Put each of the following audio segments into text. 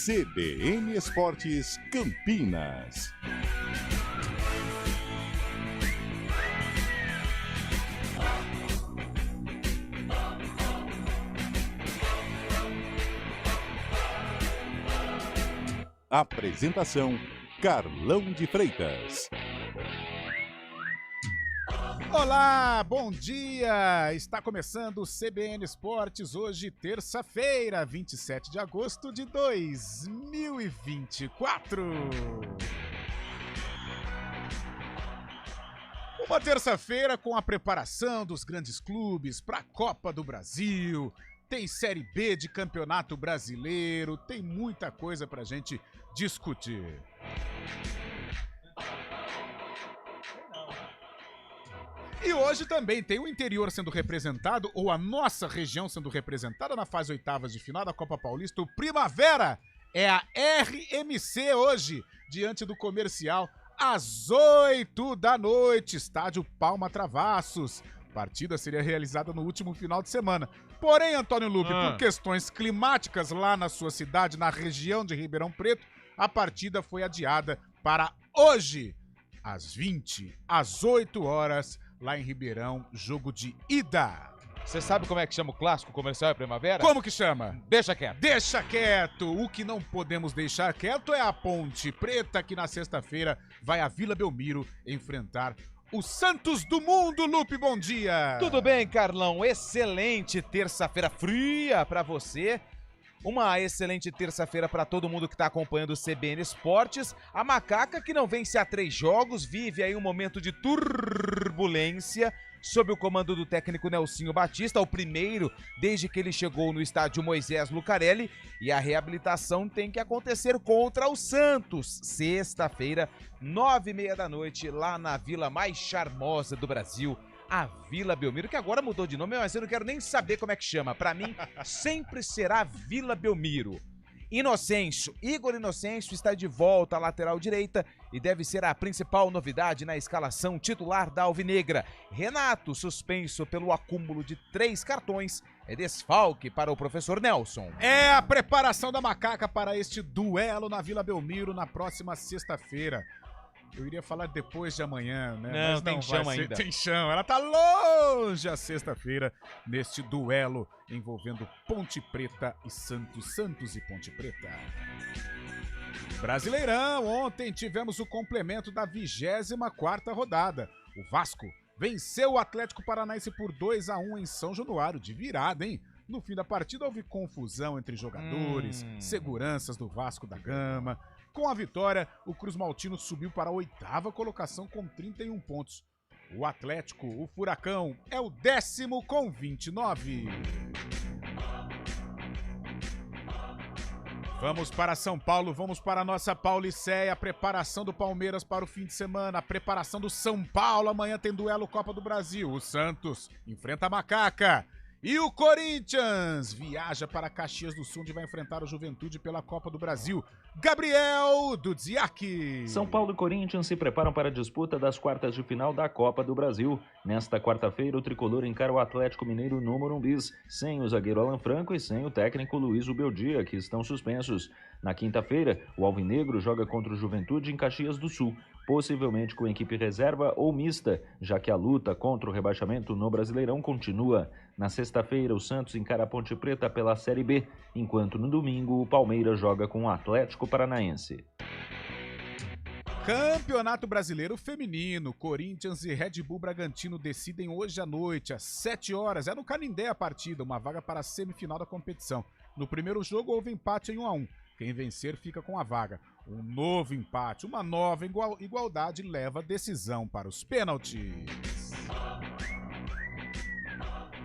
CBN Esportes Campinas. Apresentação: Carlão de Freitas. Olá, bom dia! Está começando o CBN Esportes, hoje terça-feira, 27 de agosto de 2024. Uma terça-feira com a preparação dos grandes clubes para a Copa do Brasil. Tem Série B de Campeonato Brasileiro, tem muita coisa pra gente discutir. E hoje também tem o interior sendo representado, ou a nossa região sendo representada na fase oitavas de final da Copa Paulista. O Primavera é a RMC hoje, diante do Comercial, às 8 da noite, estádio Palma Travassos. A partida seria realizada no último final de semana. Porém, Antônio Lupe, por questões climáticas lá na sua cidade, na região de Ribeirão Preto, a partida foi adiada para hoje, às 8 horas, lá em Ribeirão, jogo de ida. Você sabe como é que chama o clássico Comercial e Primavera? Como que chama? Deixa quieto. Deixa quieto. O que não podemos deixar quieto é a Ponte Preta, que na sexta-feira vai a Vila Belmiro enfrentar o Santos do Mundo. Lupe, bom dia. Tudo bem, Carlão? Excelente terça-feira fria pra você. Uma excelente terça-feira para todo mundo que está acompanhando o CBN Esportes. A Macaca, que não vence há 3 jogos, vive aí um momento de turbulência sob o comando do técnico Nelsinho Batista, o primeiro desde que ele chegou no estádio Moisés Lucarelli, e a reabilitação tem que acontecer contra o Santos, sexta-feira, 9h30 da noite, lá na vila mais charmosa do Brasil, a Vila Belmiro, que agora mudou de nome, mas eu não quero nem saber como é que chama. Pra mim, sempre será Vila Belmiro. Inocêncio, Igor Inocêncio está de volta à lateral direita e deve ser a principal novidade na escalação titular da Alvinegra. Renato, suspenso pelo acúmulo de 3 cartões, é desfalque para o professor Nelson. É a preparação da Macaca para este duelo na Vila Belmiro na próxima sexta-feira. Eu iria falar depois de amanhã, né? Não, mas tem chão ainda. Tem chão. Ela tá longe a sexta-feira neste duelo envolvendo Ponte Preta e Santos. Santos e Ponte Preta. Brasileirão, ontem tivemos o complemento da 24ª rodada. O Vasco venceu o Atlético Paranaense por 2-1 em São Januário, de virada, hein? No fim da partida houve confusão entre jogadores, seguranças do Vasco da Gama. Com a vitória, o Cruz Maltino subiu para a 8ª colocação com 31 pontos. O Atlético, o Furacão, é o 10º com 29. Vamos para São Paulo, vamos para a nossa Pauliceia, a preparação do Palmeiras para o fim de semana, a preparação do São Paulo, amanhã tem duelo Copa do Brasil. O Santos enfrenta a Macaca. E o Corinthians viaja para Caxias do Sul, onde vai enfrentar o Juventude pela Copa do Brasil. Gabriel Dudziak. São Paulo e Corinthians se preparam para a disputa das quartas de final da Copa do Brasil. Nesta quarta-feira, o tricolor encara o Atlético Mineiro no Morumbi, sem o zagueiro Alan Franco e sem o técnico Luiz Ubeldia, que estão suspensos. Na quinta-feira, o Alvinegro joga contra o Juventude em Caxias do Sul, possivelmente com equipe reserva ou mista, já que a luta contra o rebaixamento no Brasileirão continua. Na sexta-feira, o Santos encara a Ponte Preta pela Série B, enquanto no domingo o Palmeiras joga com o Atlético Paranaense. Campeonato Brasileiro Feminino, Corinthians e Red Bull Bragantino decidem hoje à noite, às 7 horas. É no Canindé a partida, uma vaga para a semifinal da competição. No primeiro jogo houve empate em 1-1. Quem vencer fica com a vaga. Um novo empate, uma nova igualdade leva a decisão para os pênaltis.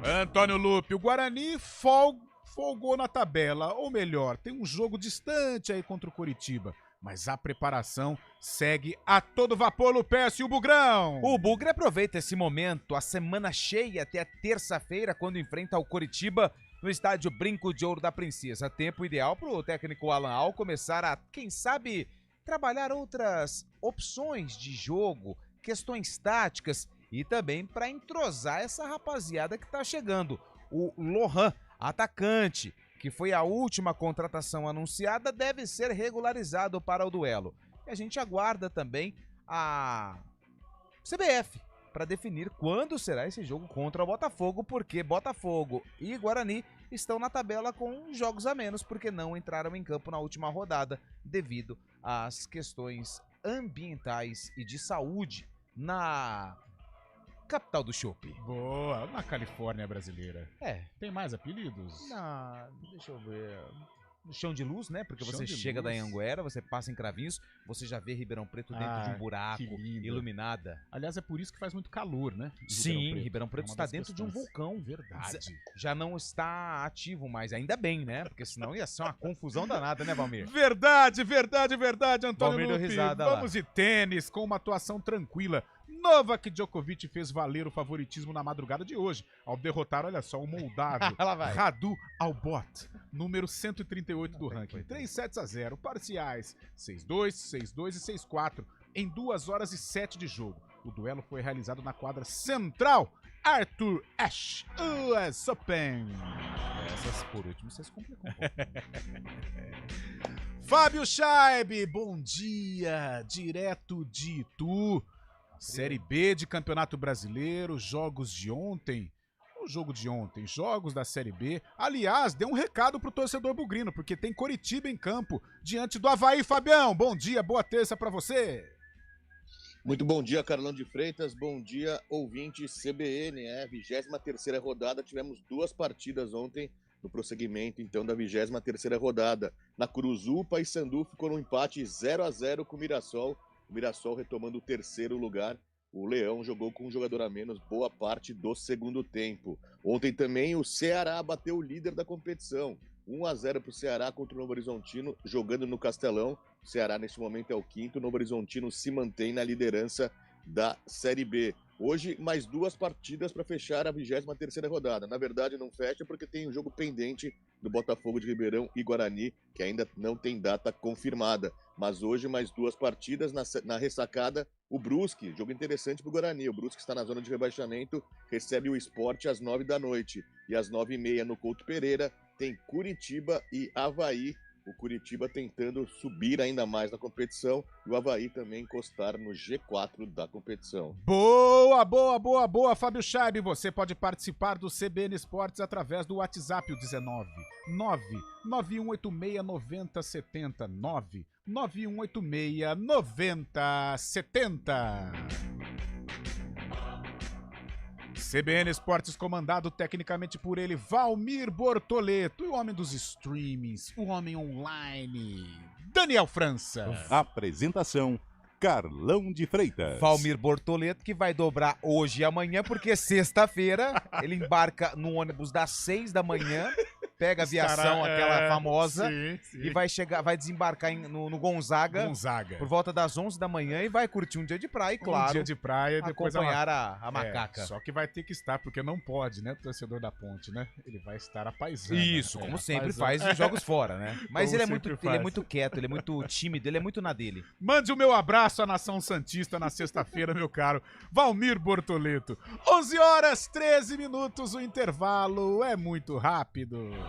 Antônio Lupe, o Guarani folgou na tabela, ou melhor, tem um jogo distante aí contra o Coritiba. Mas a preparação segue a todo vapor, Lupécio, e o Bugrão. O Bugre aproveita esse momento, a semana cheia até a terça-feira, quando enfrenta o Coritiba no estádio Brinco de Ouro da Princesa. Tempo ideal para o técnico Alan Al começar a, quem sabe, trabalhar outras opções de jogo, questões táticas e também para entrosar essa rapaziada que tá chegando. O Lohan, atacante, que foi a última contratação anunciada, deve ser regularizado para o duelo. E a gente aguarda também a CBF para definir quando será esse jogo contra o Botafogo, porque Botafogo e Guarani estão na tabela com jogos a menos, porque não entraram em campo na última rodada devido às questões ambientais e de saúde na capital do chopp. Boa, na Califórnia brasileira. É. Tem mais apelidos? Deixa eu ver. No chão de luz, né? Porque Chão você de chega luz. da Anhanguera, você passa em Cravinhos, você já vê Ribeirão Preto dentro de um buraco, que lindo. iluminada. Aliás, é por isso que faz muito calor, né? em Sim, Ribeirão Preto É uma está das dentro de um questões. vulcão. Verdade. Já não está ativo mais, ainda bem, né? Porque senão ia ser uma confusão danada, né, Valmir? Verdade, Antônio Valmir deu Lupi. risada lá. Vamos de tênis, com uma atuação tranquila. Novak Djokovic fez valer o favoritismo na madrugada de hoje, ao derrotar, olha só, o moldavo Lá vai. Radu Albot, número 138 do ranking. 3-0, parciais 6-2, 6-2 e 6-4, em 2 horas e 7 de jogo. O duelo foi realizado na quadra central Arthur Ashe, US Open. Essas por último vocês complicam um pouco. Fábio Scheib, bom dia, direto de Itu. Série B de Campeonato Brasileiro, jogos de ontem. O jogo de ontem, jogos da Série B. Aliás, deu um recado pro torcedor bugrino, porque tem Coritiba em campo, diante do Avaí. Fabião, bom dia, boa terça pra você. Muito bom dia, Carlão de Freitas. Bom dia, ouvinte CBN. 23ª rodada. Tivemos 2 partidas ontem no prosseguimento, então, da 23ª rodada. Na Curuzu, Paysandu ficou no empate 0-0 com o Mirassol. O Mirassol retomando o 3º lugar. O Leão jogou com um jogador a menos boa parte do segundo tempo. Ontem também o Ceará bateu o líder da competição. 1-0 para o Ceará contra o Novo Horizontino, jogando no Castelão. O Ceará neste momento é o 5º, o Novo Horizontino se mantém na liderança da Série B. Hoje, mais 2 partidas para fechar a 23ª rodada. Na verdade, não fecha porque tem um jogo pendente do Botafogo de Ribeirão e Guarani, que ainda não tem data confirmada. Mas hoje, mais 2 partidas na ressacada. O Brusque, jogo interessante para o Guarani. O Brusque está na zona de rebaixamento, recebe o Sport às 9 da noite. E às 9h30 no Couto Pereira tem Curitiba e Avaí. O Curitiba tentando subir ainda mais na competição e o Avaí também encostar no G4 da competição. Boa, Fábio Scheib. Você pode participar do CBN Esportes através do WhatsApp, o 19 991869070. 991869070. CBN Esportes comandado tecnicamente por ele, Valmir Bortoleto, e o homem dos streamings, o homem online, Daniel França. Apresentação: Carlão de Freitas. Valmir Bortoleto, que vai dobrar hoje e amanhã, porque sexta-feira ele embarca no ônibus das 6 da manhã, pega a aviação, aquela famosa, sim. e vai desembarcar no Gonzaga por volta das 11 da manhã e vai curtir um dia de praia, e claro, um dia de praia, depois acompanhar a macaca. Só que vai ter que estar, porque não pode, né, torcedor da Ponte, né? Ele vai estar apaisando. Isso, como sempre faz os jogos fora, né? Mas ele é muito quieto, ele é muito tímido, ele é muito na dele. Mande o meu abraço à nação santista na sexta-feira, meu caro Valmir Bortoleto. 11h13, o intervalo é muito rápido.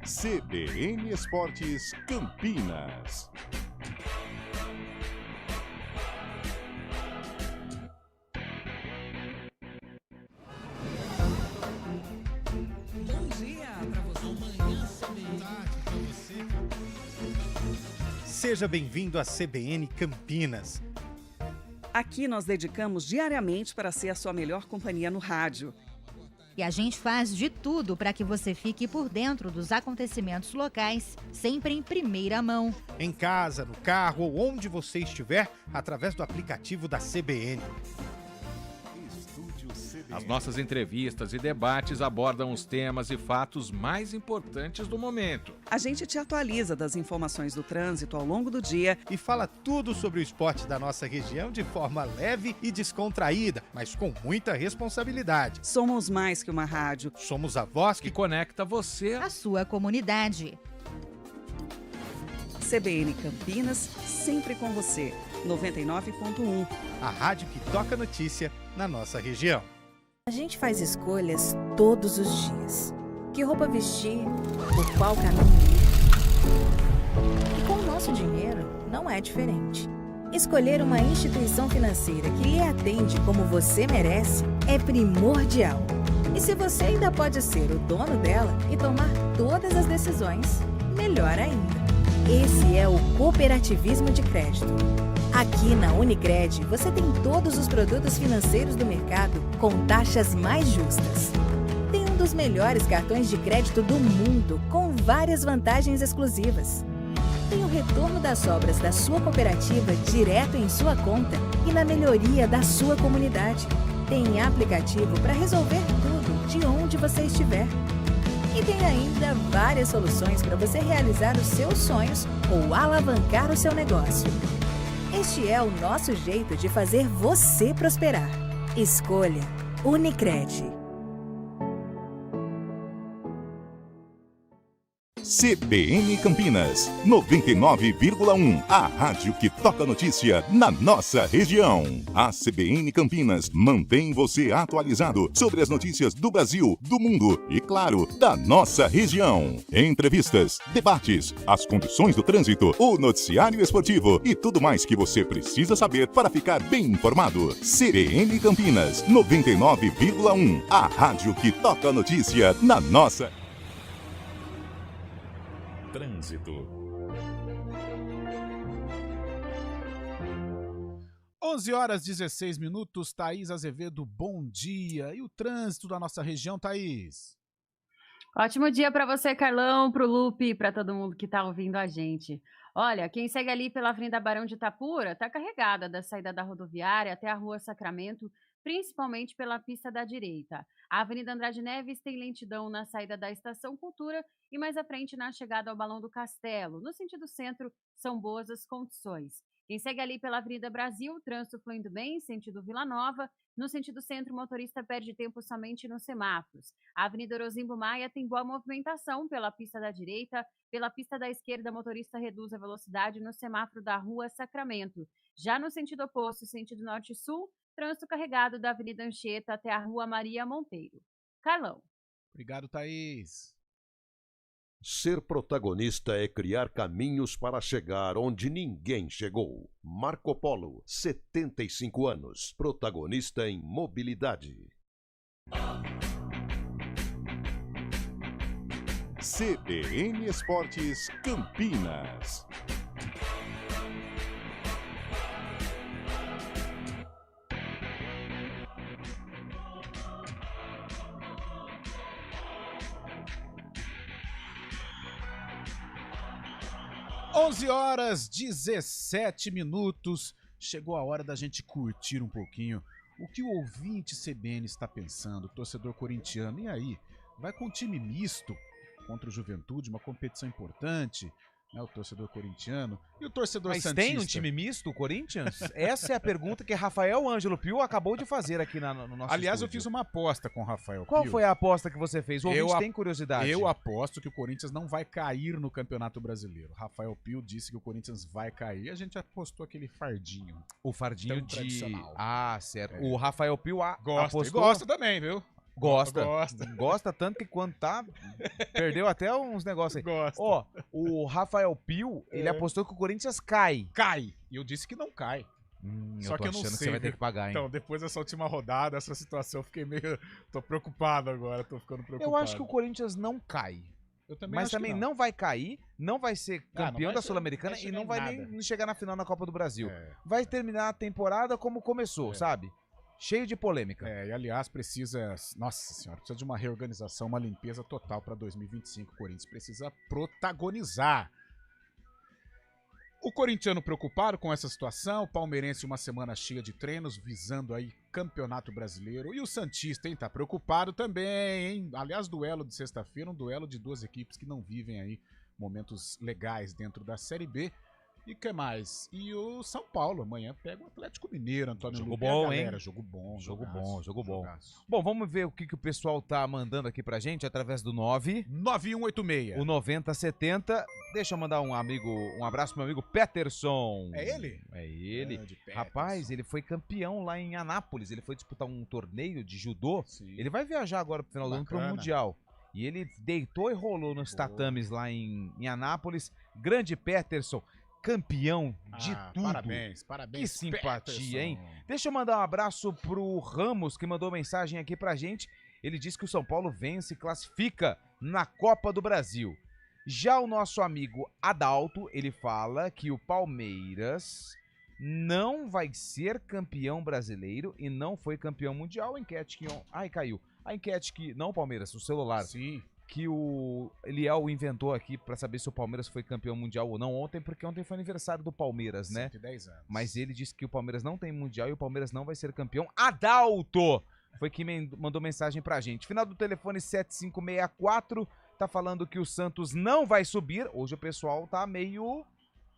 CBN Esportes Campinas. Bom dia pra você. Amanhã tarde pra você. Seja bem-vindo à CBN Campinas. Aqui nós dedicamos diariamente para ser a sua melhor companhia no rádio. E a gente faz de tudo para que você fique por dentro dos acontecimentos locais, sempre em primeira mão. Em casa, no carro ou onde você estiver, através do aplicativo da CBN. As nossas entrevistas e debates abordam os temas e fatos mais importantes do momento. A gente te atualiza das informações do trânsito ao longo do dia E fala tudo sobre o esporte da nossa região de forma leve e descontraída, mas com muita responsabilidade. Somos mais que uma rádio. Somos a voz Que que conecta você. A sua comunidade. CBN Campinas, sempre com você. 99.1. a rádio que toca notícia na nossa região. A gente faz escolhas todos os dias. Que roupa vestir, por qual caminho ir. E com o nosso dinheiro, não é diferente. Escolher uma instituição financeira que lhe atende como você merece é primordial. E se você ainda pode ser o dono dela e tomar todas as decisões, melhor ainda. Esse é o cooperativismo de crédito. Aqui na Unicred, você tem todos os produtos financeiros do mercado com taxas mais justas. Tem um dos melhores cartões de crédito do mundo, com várias vantagens exclusivas. Tem o retorno das sobras da sua cooperativa direto em sua conta e na melhoria da sua comunidade. Tem aplicativo para resolver tudo de onde você estiver. E tem ainda várias soluções para você realizar os seus sonhos ou alavancar o seu negócio. Este é o nosso jeito de fazer você prosperar. Escolha Unicred. CBN Campinas, 99,1. A rádio que toca notícia na nossa região. A CBN Campinas mantém você atualizado sobre as notícias do Brasil, do mundo e, claro, da nossa região. Entrevistas, debates, as condições do trânsito, o noticiário esportivo e tudo mais que você precisa saber para ficar bem informado. CBN Campinas, 99,1. A rádio que toca notícia na nossa... Trânsito. 11h16, Thaís Azevedo, bom dia. E o trânsito da nossa região, Thaís? Ótimo dia para você, Carlão, para o Lupe e para todo mundo que está ouvindo a gente. Olha, quem segue ali pela Avenida Barão de Itapura está carregada da saída da rodoviária até a Rua Sacramento, principalmente pela pista da direita. A Avenida Andrade Neves tem lentidão na saída da Estação Cultura e mais à frente na chegada ao Balão do Castelo. No sentido centro, são boas as condições. Quem segue ali pela Avenida Brasil, trânsito fluindo bem, sentido Vila Nova. No sentido centro, o motorista perde tempo somente nos semáforos. A Avenida Orozimbo Maia tem boa movimentação pela pista da direita. Pela pista da esquerda, o motorista reduz a velocidade no semáforo da Rua Sacramento. Já no sentido oposto, sentido norte-sul, trânsito carregado da Avenida Anchieta até a Rua Maria Monteiro. Carlão. Obrigado, Thaís. Ser protagonista é criar caminhos para chegar onde ninguém chegou. Marco Polo, 75 anos, protagonista em mobilidade. CBN Esportes Campinas. Onze horas 17 minutos. Chegou a hora da gente curtir um pouquinho o que o ouvinte CBN está pensando, o torcedor corintiano. E aí, vai com um time misto contra o Juventude, uma competição importante, né, o torcedor corintiano e o torcedor santista. Mas tem um time misto, o Corinthians? Essa é a pergunta que Rafael Ângelo Pio acabou de fazer aqui no nosso Aliás, estúdio. eu fiz uma aposta com o Rafael Qual Pio. foi a aposta que você fez? O ouvinte tem curiosidade. Eu aposto que o Corinthians não vai cair no Campeonato Brasileiro. Rafael Pio disse que o Corinthians vai cair. A gente apostou aquele fardinho. O fardinho tão tradicional. Ah, certo. É. O Rafael Pio Gosta, apostou... e gosta também, viu? Gosta tanto que quando tá... Perdeu até uns negócios aí. Gosta. Ó, o Rafael Pio, ele apostou que o Corinthians cai. Cai. E eu disse que não cai. Só que eu não sei. Que você vai ter que pagar, hein? Então, depois dessa última rodada, essa situação, eu fiquei meio... Tô preocupado agora, tô ficando preocupado. Eu acho que o Corinthians não cai. Eu também Mas acho também que não vai cair, não vai ser campeão da Sul-Americana e não vai nada. nem chegar na final da Copa do Brasil. Vai terminar a temporada como começou, sabe? Cheio de polêmica. E aliás, precisa... Nossa senhora, precisa de uma reorganização, uma limpeza total para 2025. O Corinthians precisa protagonizar. O corintiano preocupado com essa situação, o palmeirense uma semana cheia de treinos, visando aí Campeonato Brasileiro. E o santista, hein, tá preocupado também, hein? Aliás, duelo de sexta-feira, um duelo de duas equipes que não vivem aí momentos legais dentro da Série B. E o que mais? E o São Paulo amanhã pega o Atlético Mineiro, Antônio Jogo Lupe e a bom, galera. hein? Jogo bom, Jogo jogaço, bom, jogo bom. jogaço. Bom, vamos ver o que o pessoal tá mandando aqui pra gente através do 9186. O 9070. Deixa eu mandar um abraço pro meu amigo Peterson. É ele? É ele. Grande Peterson. Rapaz, ele foi campeão lá em Anápolis. Ele foi disputar um torneio de judô. Sim. Ele vai viajar agora pro final do ano pro Bacana. Mundial. E ele deitou e rolou nos tatames lá em Anápolis. Grande Peterson, campeão de tudo. Parabéns. Que simpatia, hein? Peterson. Deixa eu mandar um abraço pro Ramos, que mandou mensagem aqui pra gente. Ele disse que o São Paulo vence e classifica na Copa do Brasil. Já o nosso amigo Adalto, ele fala que o Palmeiras não vai ser campeão brasileiro e não foi campeão mundial. A enquete que... Ai, caiu. A enquete que... Não, Palmeiras, o celular. Sim. Que o Eliel inventou aqui pra saber se o Palmeiras foi campeão mundial ou não ontem, porque ontem foi aniversário do Palmeiras, né? 110 anos. Mas ele disse que o Palmeiras não tem mundial e o Palmeiras não vai ser campeão. Adalto foi quem mandou mensagem pra gente. Final do telefone 7564, tá falando que o Santos não vai subir. Hoje o pessoal tá meio...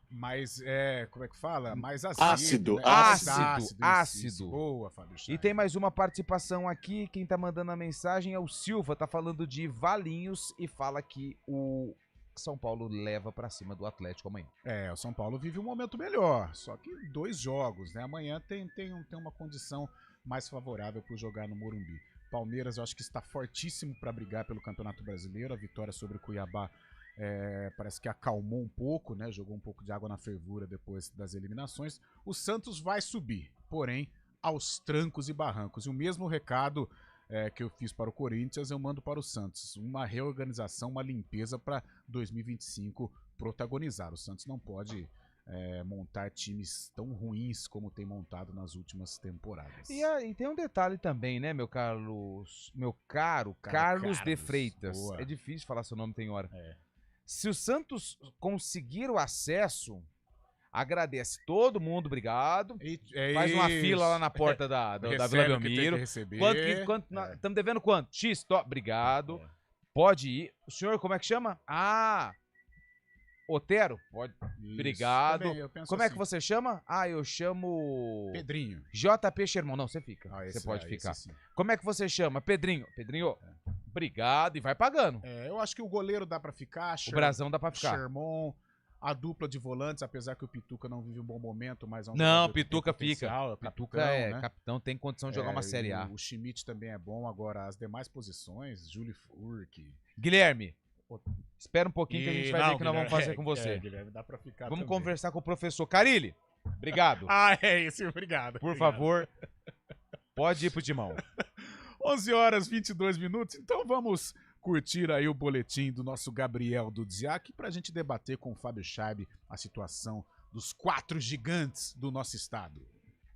Mas, como é que fala? Mais Ácido, né? ácido. Isso. Boa, Fábio Chaves. E tem mais uma participação aqui. Quem tá mandando a mensagem é o Silva, tá falando de Valinhos e fala que o São Paulo leva pra cima do Atlético amanhã. O São Paulo vive um momento melhor, só que 2 jogos, né? Amanhã tem uma condição mais favorável para jogar no Morumbi. Palmeiras, eu acho que está fortíssimo para brigar pelo Campeonato Brasileiro. A vitória sobre o Cuiabá parece que acalmou um pouco, né? Jogou um pouco de água na fervura depois das eliminações. O Santos vai subir, porém, aos trancos e barrancos. E o mesmo recado que eu fiz para o Corinthians, eu mando para o Santos. Uma reorganização, uma limpeza para 2025 protagonizar. O Santos não pode montar times tão ruins como tem montado nas últimas temporadas. E tem um detalhe também, né, meu caro Carlos de Freitas. Boa. É difícil falar seu nome, tem hora. Se o Santos conseguir o acesso, agradece todo mundo, obrigado. Faz uma fila lá na porta da Vila Belmiro. Estamos devendo quanto? X, obrigado. Pode ir. O senhor, como é que chama? Otero? Pode. Isso. Obrigado. Também, eu penso Como é que assim. você chama? Eu chamo... Pedrinho. JP Sherman. Não, você fica. Você esse pode é, ficar. esse sim. Como é que você chama? Pedrinho. Pedrinho, obrigado e vai pagando. Eu acho que o goleiro dá pra ficar. O Brazão dá pra ficar. Sherman, a dupla de volantes, apesar que o Pituca não vive um bom momento, mas é um Não, jogador que tem Pituca fica. potencial, é Pituca capitão, é né? capitão, tem condição de jogar uma Série A. O Schmidt também é bom. Agora, as demais posições, Júlio Furque. Guilherme, espera um pouquinho que a gente vai ver o que nós vamos fazer com você. Guilherme, dá pra ficar Vamos também. conversar com o professor Carilli. Obrigado. É isso, obrigado. Por obrigado. favor, pode ir pro Timão. 11h22, então vamos curtir aí o boletim do nosso Gabriel Dudziak pra gente debater com o Fábio Chaib a situação dos 4 gigantes do nosso estado.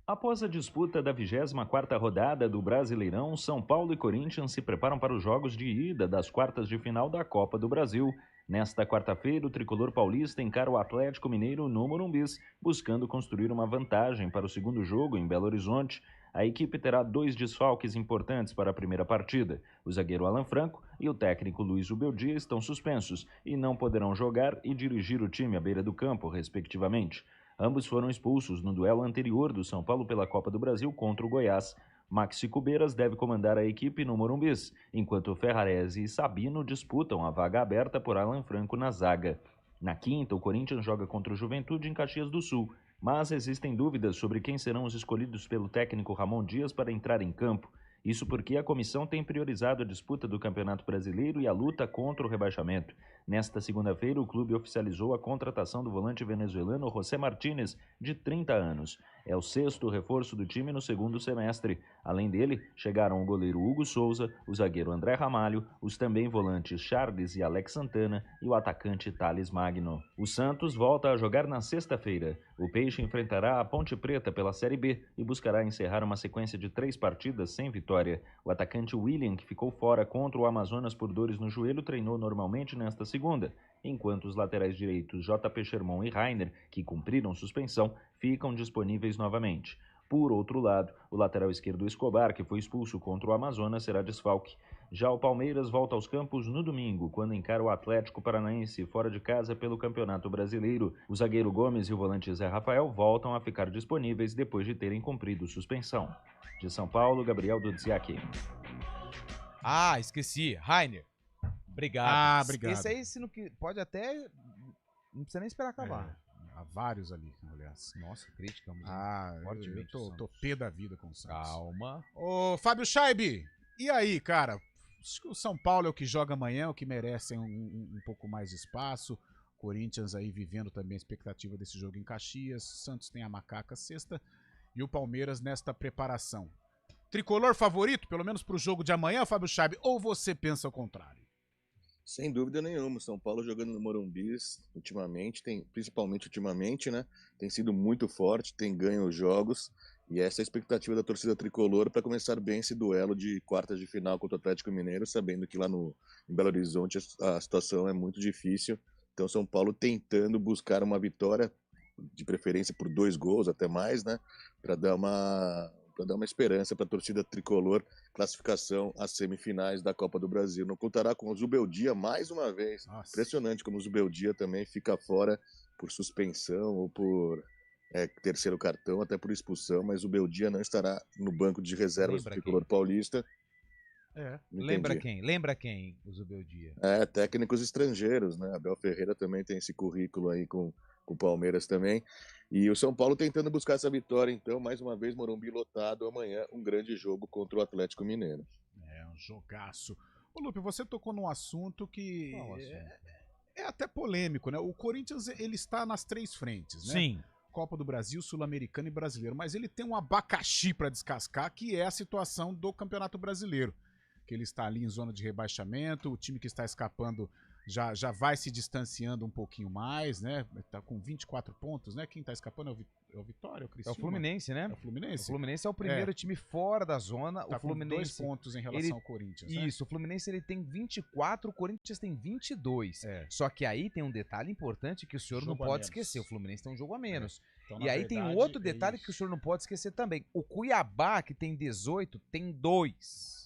Após a disputa da 24ª rodada do Brasileirão, São Paulo e Corinthians se preparam para os jogos de ida das quartas de final da Copa do Brasil. Nesta quarta-feira, o tricolor paulista encara o Atlético Mineiro no Morumbi, buscando construir uma vantagem para o segundo jogo em Belo Horizonte. A equipe terá 2 desfalques importantes para a primeira partida. O zagueiro Alan Franco e o técnico Luiz Ubeldia estão suspensos e não poderão jogar e dirigir o time à beira do campo, respectivamente. Ambos foram expulsos no duelo anterior do São Paulo pela Copa do Brasil contra o Goiás. Maxi Cubeiras deve comandar a equipe no Morumbi, enquanto Ferrarese e Sabino disputam a vaga aberta por Alan Franco na zaga. Na quinta, o Corinthians joga contra o Juventude em Caxias do Sul, mas existem dúvidas sobre quem serão os escolhidos pelo técnico Ramon Dias para entrar em campo. Isso porque a comissão tem priorizado a disputa do Campeonato Brasileiro e a luta contra o rebaixamento. Nesta segunda-feira, o clube oficializou a contratação do volante venezuelano José Martínez, de 30 anos. É o 6º reforço do time no segundo semestre. Além dele, chegaram o goleiro Hugo Souza, o zagueiro André Ramalho, os também volantes Charles e Alex Santana e o atacante Thales Magno. O Santos volta a jogar na sexta-feira. O Peixe enfrentará a Ponte Preta pela Série B e buscará encerrar uma sequência de 3 partidas sem vitória. O atacante William, que ficou fora contra o Amazonas por dores no joelho, treinou normalmente nesta segunda, enquanto os laterais direitos JP Sherman e Rainer, que cumpriram suspensão, ficam disponíveis novamente. Por outro lado, o lateral esquerdo Escobar, que foi expulso contra o Amazonas, será desfalque. Já o Palmeiras volta aos campos no domingo, quando encara o Atlético Paranaense fora de casa pelo Campeonato Brasileiro. O zagueiro Gomes e o volante Zé Rafael voltam a ficar disponíveis depois de terem cumprido suspensão. De São Paulo, Gabriel Dudziak. Esqueci. Rainer. Obrigado. Obrigado. Esse aí, se não, pode até... Não precisa nem esperar acabar. Há vários ali, aliás. Nossa, crítica. Eu tô pé da vida com o Santos. Calma. Ô, Fábio Scheibe, e aí, cara? Acho que o São Paulo é o que joga amanhã, o que merece um pouco mais de espaço. Corinthians aí vivendo também a expectativa desse jogo em Caxias. Santos tem a macaca sexta. E o Palmeiras nesta preparação. Tricolor favorito, pelo menos pro jogo de amanhã, Fábio Scheibe, ou você pensa ao contrário? Sem dúvida nenhuma, São Paulo jogando no Morumbi ultimamente, principalmente ultimamente, né? Tem sido muito forte, tem ganho os jogos, e essa é a expectativa da torcida tricolor para começar bem esse duelo de quartas de final contra o Atlético Mineiro, sabendo que lá em Belo Horizonte a situação é muito difícil. Então São Paulo tentando buscar uma vitória, de preferência por 2 gols, até mais, né? Para dar uma esperança para a torcida tricolor, classificação às semifinais da Copa do Brasil. Não contará com o Zubeldia mais uma vez. Nossa. Impressionante como o Zubeldia também fica fora por suspensão ou por terceiro cartão, até por expulsão, mas o Zubeldia não estará no banco de reservas do tricolor paulista. Lembra quem, o Zubeldia? Técnicos estrangeiros, né? Abel Ferreira também tem esse currículo aí com o Palmeiras também. E o São Paulo tentando buscar essa vitória, então, mais uma vez, Morumbi lotado, amanhã um grande jogo contra o Atlético Mineiro. Um jogaço. Ô, Lupe, você tocou num assunto que é até polêmico, né? O Corinthians, ele está nas 3 frentes, né? Sim. Copa do Brasil, Sul-Americano e Brasileiro, mas ele tem um abacaxi para descascar, que é a situação do Campeonato Brasileiro, que ele está ali em zona de rebaixamento, o time que está escapando já vai se distanciando um pouquinho mais, né? Tá com 24 pontos, né? Quem tá escapando é o Vitória, o Criciúma? É o Fluminense, né? É o Fluminense? O Fluminense é o primeiro time fora da zona. Tá o Fluminense, com 2 pontos em relação ao Corinthians, né? Isso, o Fluminense ele tem 24, o Corinthians tem 22. Só que aí tem um detalhe importante que o senhor não pode esquecer. O Fluminense tem um jogo a menos. Então, e aí tem um outro detalhe que o senhor não pode esquecer também. O Cuiabá, que tem 18, tem 2.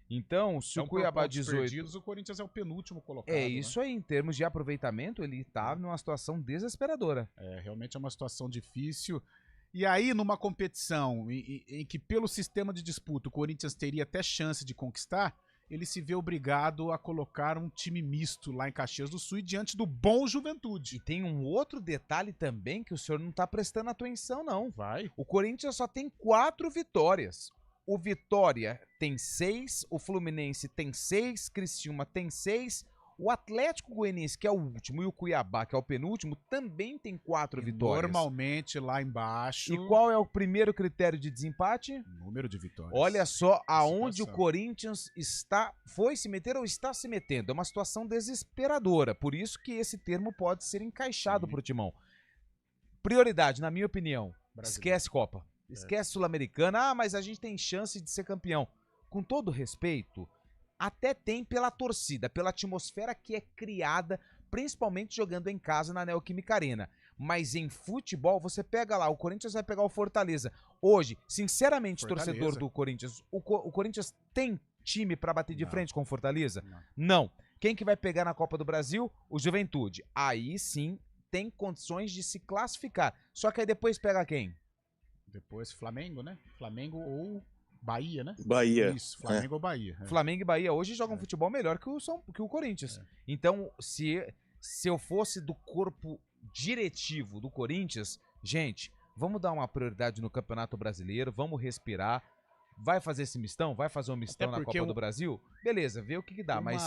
Então, se o Cuiabá 18... perdidos, o Corinthians é o penúltimo colocado. É isso aí, em termos de aproveitamento, ele tá numa situação desesperadora. Realmente é uma situação difícil. E aí, numa competição em que, pelo sistema de disputa, o Corinthians teria até chance de conquistar, ele se vê obrigado a colocar um time misto lá em Caxias do Sul e diante do bom Juventude. E tem um outro detalhe também que o senhor não tá prestando atenção, não. Vai. O Corinthians só tem 4 vitórias. O Vitória tem 6, o Fluminense tem 6, Criciúma tem 6, o Atlético Goianiense, que é o último, e o Cuiabá, que é o penúltimo, também tem 4 vitórias. Normalmente lá embaixo... E qual é o primeiro critério de desempate? Número de vitórias. Olha só aonde o Corinthians foi se meter ou está se metendo. É uma situação desesperadora, por isso que esse termo pode ser encaixado pro Timão. Prioridade, na minha opinião, esquece Copa. Esquece Sul-Americana. Mas a gente tem chance de ser campeão. Com todo respeito, até tem pela torcida, pela atmosfera que é criada, principalmente jogando em casa na Neoquímica Arena. Mas em futebol, você pega lá, o Corinthians vai pegar o Fortaleza. Hoje, sinceramente, torcedor do Corinthians, o Corinthians tem time pra bater de frente com o Fortaleza? Não. Quem que vai pegar na Copa do Brasil? O Juventude. Aí sim tem condições de se classificar. Só que aí depois pega quem? Depois Flamengo, né? Flamengo ou Bahia, né? Bahia. Isso, Flamengo ou Bahia. Flamengo e Bahia hoje jogam futebol melhor que o Corinthians. Então, se eu fosse do corpo diretivo do Corinthians, gente, vamos dar uma prioridade no Campeonato Brasileiro, vamos respirar. Vai fazer esse mistão? Vai fazer um mistão na Copa do Brasil? Beleza, vê o que dá, mas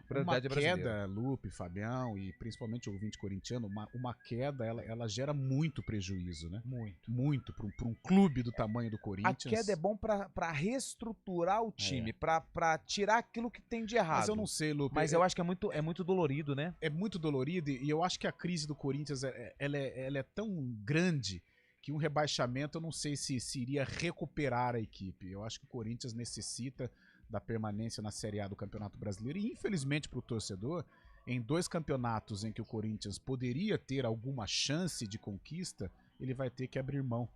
prioridade é brasileira. Uma queda, Lupe, Fabião e principalmente o ouvinte corintiano, uma queda, ela gera muito prejuízo, né? Muito para um clube do tamanho do Corinthians. A queda é bom para reestruturar o time, para tirar aquilo que tem de errado. Mas eu não sei, Lupe. Mas eu acho que é muito dolorido, né? É muito dolorido e eu acho que a crise do Corinthians ela é tão grande que um rebaixamento eu não sei se iria recuperar a equipe. Eu acho que o Corinthians necessita da permanência na Série A do Campeonato Brasileiro e infelizmente para o torcedor, em 2 campeonatos em que o Corinthians poderia ter alguma chance de conquista, ele vai ter que abrir mão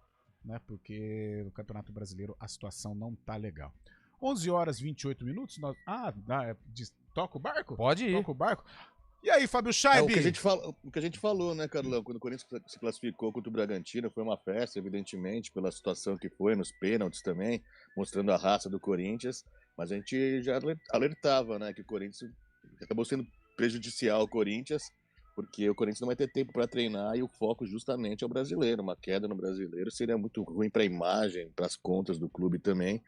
né? Porque no Campeonato Brasileiro a situação não tá legal. 11 horas e 28 minutos. Toca o barco? Pode ir. Toca o barco. E aí, Fábio Scheibe? O que a gente falou, né, Carlão? Quando o Corinthians se classificou contra o Bragantino, foi uma festa, evidentemente, pela situação que foi, nos pênaltis também, mostrando a raça do Corinthians. Mas a gente já alertava, né, que o Corinthians acabou sendo prejudicial ao Corinthians, porque o Corinthians não vai ter tempo para treinar e o foco justamente é o brasileiro. Uma queda no brasileiro seria muito ruim para a imagem, para as contas do clube também,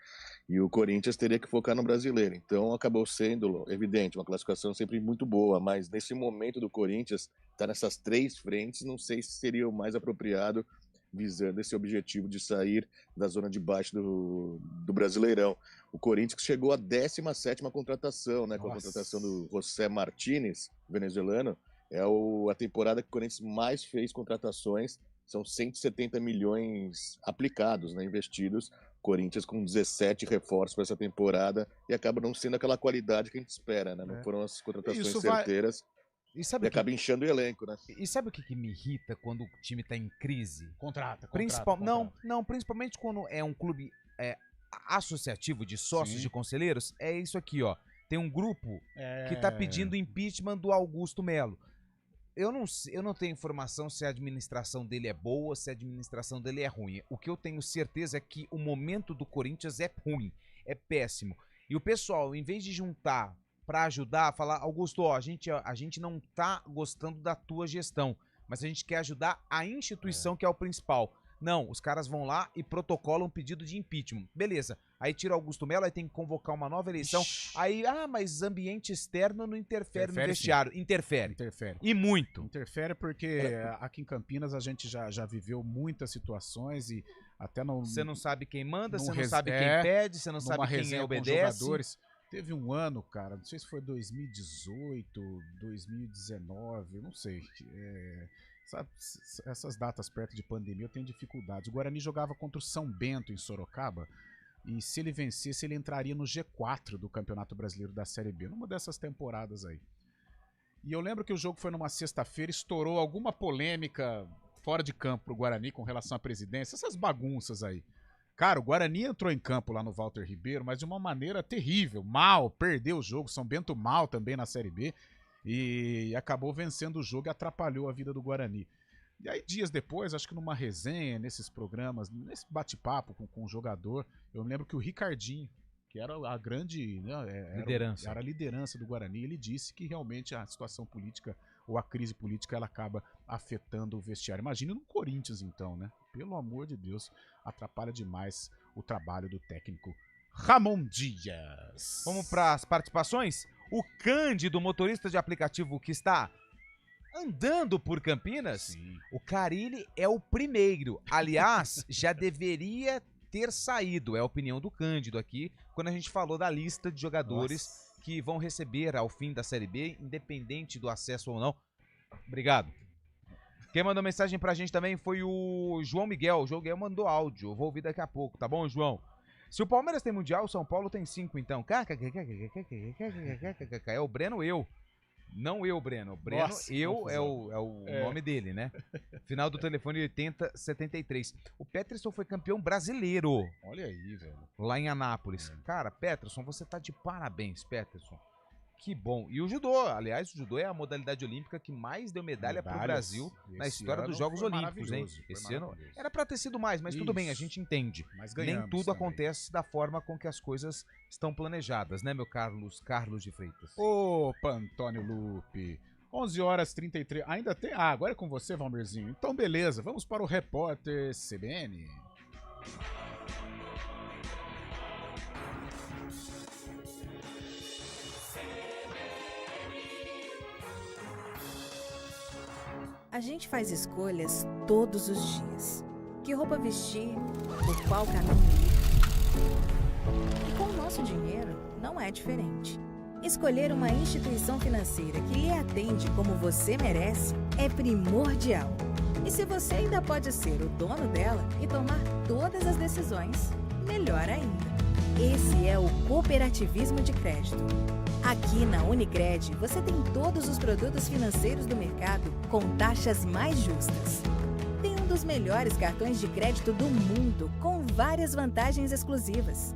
e o Corinthians teria que focar no brasileiro. Então acabou sendo evidente, uma classificação sempre muito boa, mas nesse momento do Corinthians, tá nessas 3 frentes, não sei se seria o mais apropriado visando esse objetivo de sair da zona de baixo do Brasileirão. O Corinthians chegou à 17ª contratação, né, com a contratação do José Martínez, venezuelano. É a temporada que o Corinthians mais fez contratações, são 170 milhões aplicados, né, investidos. Corinthians com 17 reforços para essa temporada e acaba não sendo aquela qualidade que a gente espera, né? Não foram as contratações certeiras. E acaba inchando o elenco, né? E sabe o que me irrita quando o time tá em crise? Contrata. Não, principalmente quando é um clube associativo de sócios, de conselheiros, é isso aqui, ó. Tem um grupo que tá pedindo impeachment do Augusto Melo. Eu não tenho informação se a administração dele é boa, se a administração dele é ruim. O que eu tenho certeza é que o momento do Corinthians é ruim, é péssimo. E o pessoal, em vez de juntar para ajudar, falar, Augusto, ó, a gente não tá gostando da tua gestão, mas a gente quer ajudar a instituição que é o principal. Não, os caras vão lá e protocolam um pedido de impeachment. Beleza, aí tira Augusto Melo, aí tem que convocar uma nova eleição. Aí, mas ambiente externo não interfere no vestiário. Interfere. E muito. Interfere porque aqui em Campinas a gente já viveu muitas situações e até não... Você não sabe quem manda, você não sabe quem pede, você não sabe quem obedece. Jogadores. Teve um ano, cara, não sei se foi 2018, 2019, não sei. Sabe, essas datas perto de pandemia eu tenho dificuldades. O Guarani jogava contra o São Bento em Sorocaba e se ele vencesse ele entraria no G4 do Campeonato Brasileiro da Série B, numa dessas temporadas aí. E eu lembro que o jogo foi numa sexta-feira, estourou alguma polêmica fora de campo pro Guarani com relação à presidência, essas bagunças aí. Cara, o Guarani entrou em campo lá no Walter Ribeiro, mas de uma maneira terrível, mal, perdeu o jogo, São Bento mal também na Série B. E acabou vencendo o jogo e atrapalhou a vida do Guarani. E aí, dias depois, acho que numa resenha, nesses programas, nesse bate-papo com o jogador, eu me lembro que o Ricardinho, que era a grande liderança. Era a liderança do Guarani, ele disse que realmente a situação política ou a crise política ela acaba afetando o vestiário. Imagina no Corinthians, então, né? Pelo amor de Deus, atrapalha demais o trabalho do técnico Ramon Dias. Vamos para as participações? O Cândido, motorista de aplicativo que está andando por Campinas, Sim. O Carille é o primeiro. Aliás, já deveria ter saído, é a opinião do Cândido aqui, quando a gente falou da lista de jogadores que vão receber ao fim da Série B, independente do acesso ou não. Obrigado. Quem mandou mensagem pra gente também foi o João Miguel. O João Miguel mandou áudio, eu vou ouvir daqui a pouco, tá bom, João? Se o Palmeiras tem Mundial, o São Paulo tem 5, então. É o Breno, eu. Não eu, Breno. O Breno, Nossa, eu é o nome dele, né? Final do telefone 8073. O Peterson foi campeão brasileiro. Olha aí, velho. Lá em Anápolis. Cara, Peterson, você tá de parabéns, Peterson. Que bom. E o judô, aliás, o judô é a modalidade olímpica que mais deu medalha pro Brasil na história dos Jogos Olímpicos, hein? Esse ano era pra ter sido mais, mas tudo bem, a gente entende. Nem tudo acontece da forma com que as coisas estão planejadas, né, meu Carlos de Freitas? Opa, Antônio Lupe. 11 horas 33. Ainda tem... agora é com você, Valmerzinho. Então, beleza. Vamos para o repórter CBN. A gente faz escolhas todos os dias. Que roupa vestir, por qual caminho ir. E com o nosso dinheiro, não é diferente. Escolher uma instituição financeira que lhe atende como você merece é primordial. E se você ainda pode ser o dono dela e tomar todas as decisões, melhor ainda. Esse é o cooperativismo de crédito. Aqui na Unicred, você tem todos os produtos financeiros do mercado com taxas mais justas. Tendo dos melhores cartões de crédito do mundo, com várias vantagens exclusivas.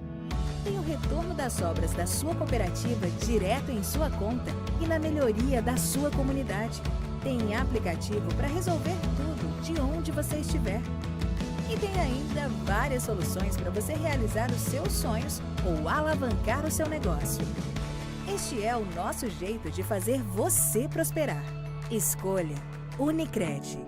Tem o retorno das sobras da sua cooperativa direto em sua conta e na melhoria da sua comunidade. Tem aplicativo para resolver tudo de onde você estiver. E tem ainda várias soluções para você realizar os seus sonhos ou alavancar o seu negócio. Este é o nosso jeito de fazer você prosperar. Escolha Unicred.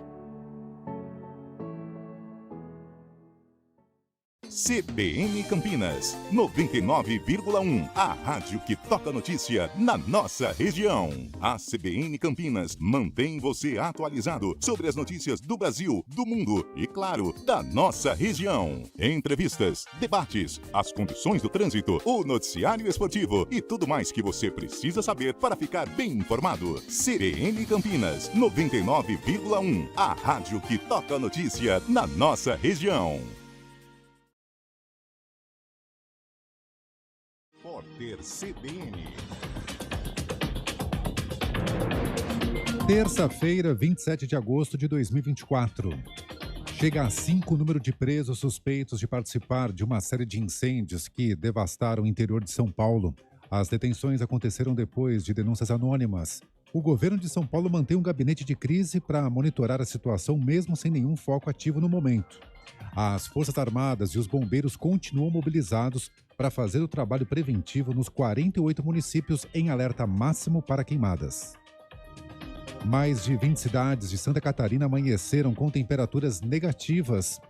CBN Campinas, 99,1. A rádio que toca notícia na nossa região. A CBN Campinas mantém você atualizado sobre as notícias do Brasil, do mundo e, claro, da nossa região. Entrevistas, debates, as condições do trânsito, o noticiário esportivo e tudo mais que você precisa saber para ficar bem informado. CBN Campinas, 99,1. A rádio que toca notícia na nossa região. Repórter CBN. Terça-feira, 27 de agosto de 2024. Chega a 5 o número de presos suspeitos de participar de uma série de incêndios que devastaram o interior de São Paulo. As detenções aconteceram depois de denúncias anônimas. O governo de São Paulo mantém um gabinete de crise para monitorar a situação mesmo sem nenhum foco ativo no momento. As Forças Armadas e os bombeiros continuam mobilizados para fazer o trabalho preventivo nos 48 municípios em alerta máximo para queimadas. Mais de 20 cidades de Santa Catarina amanheceram com temperaturas negativas.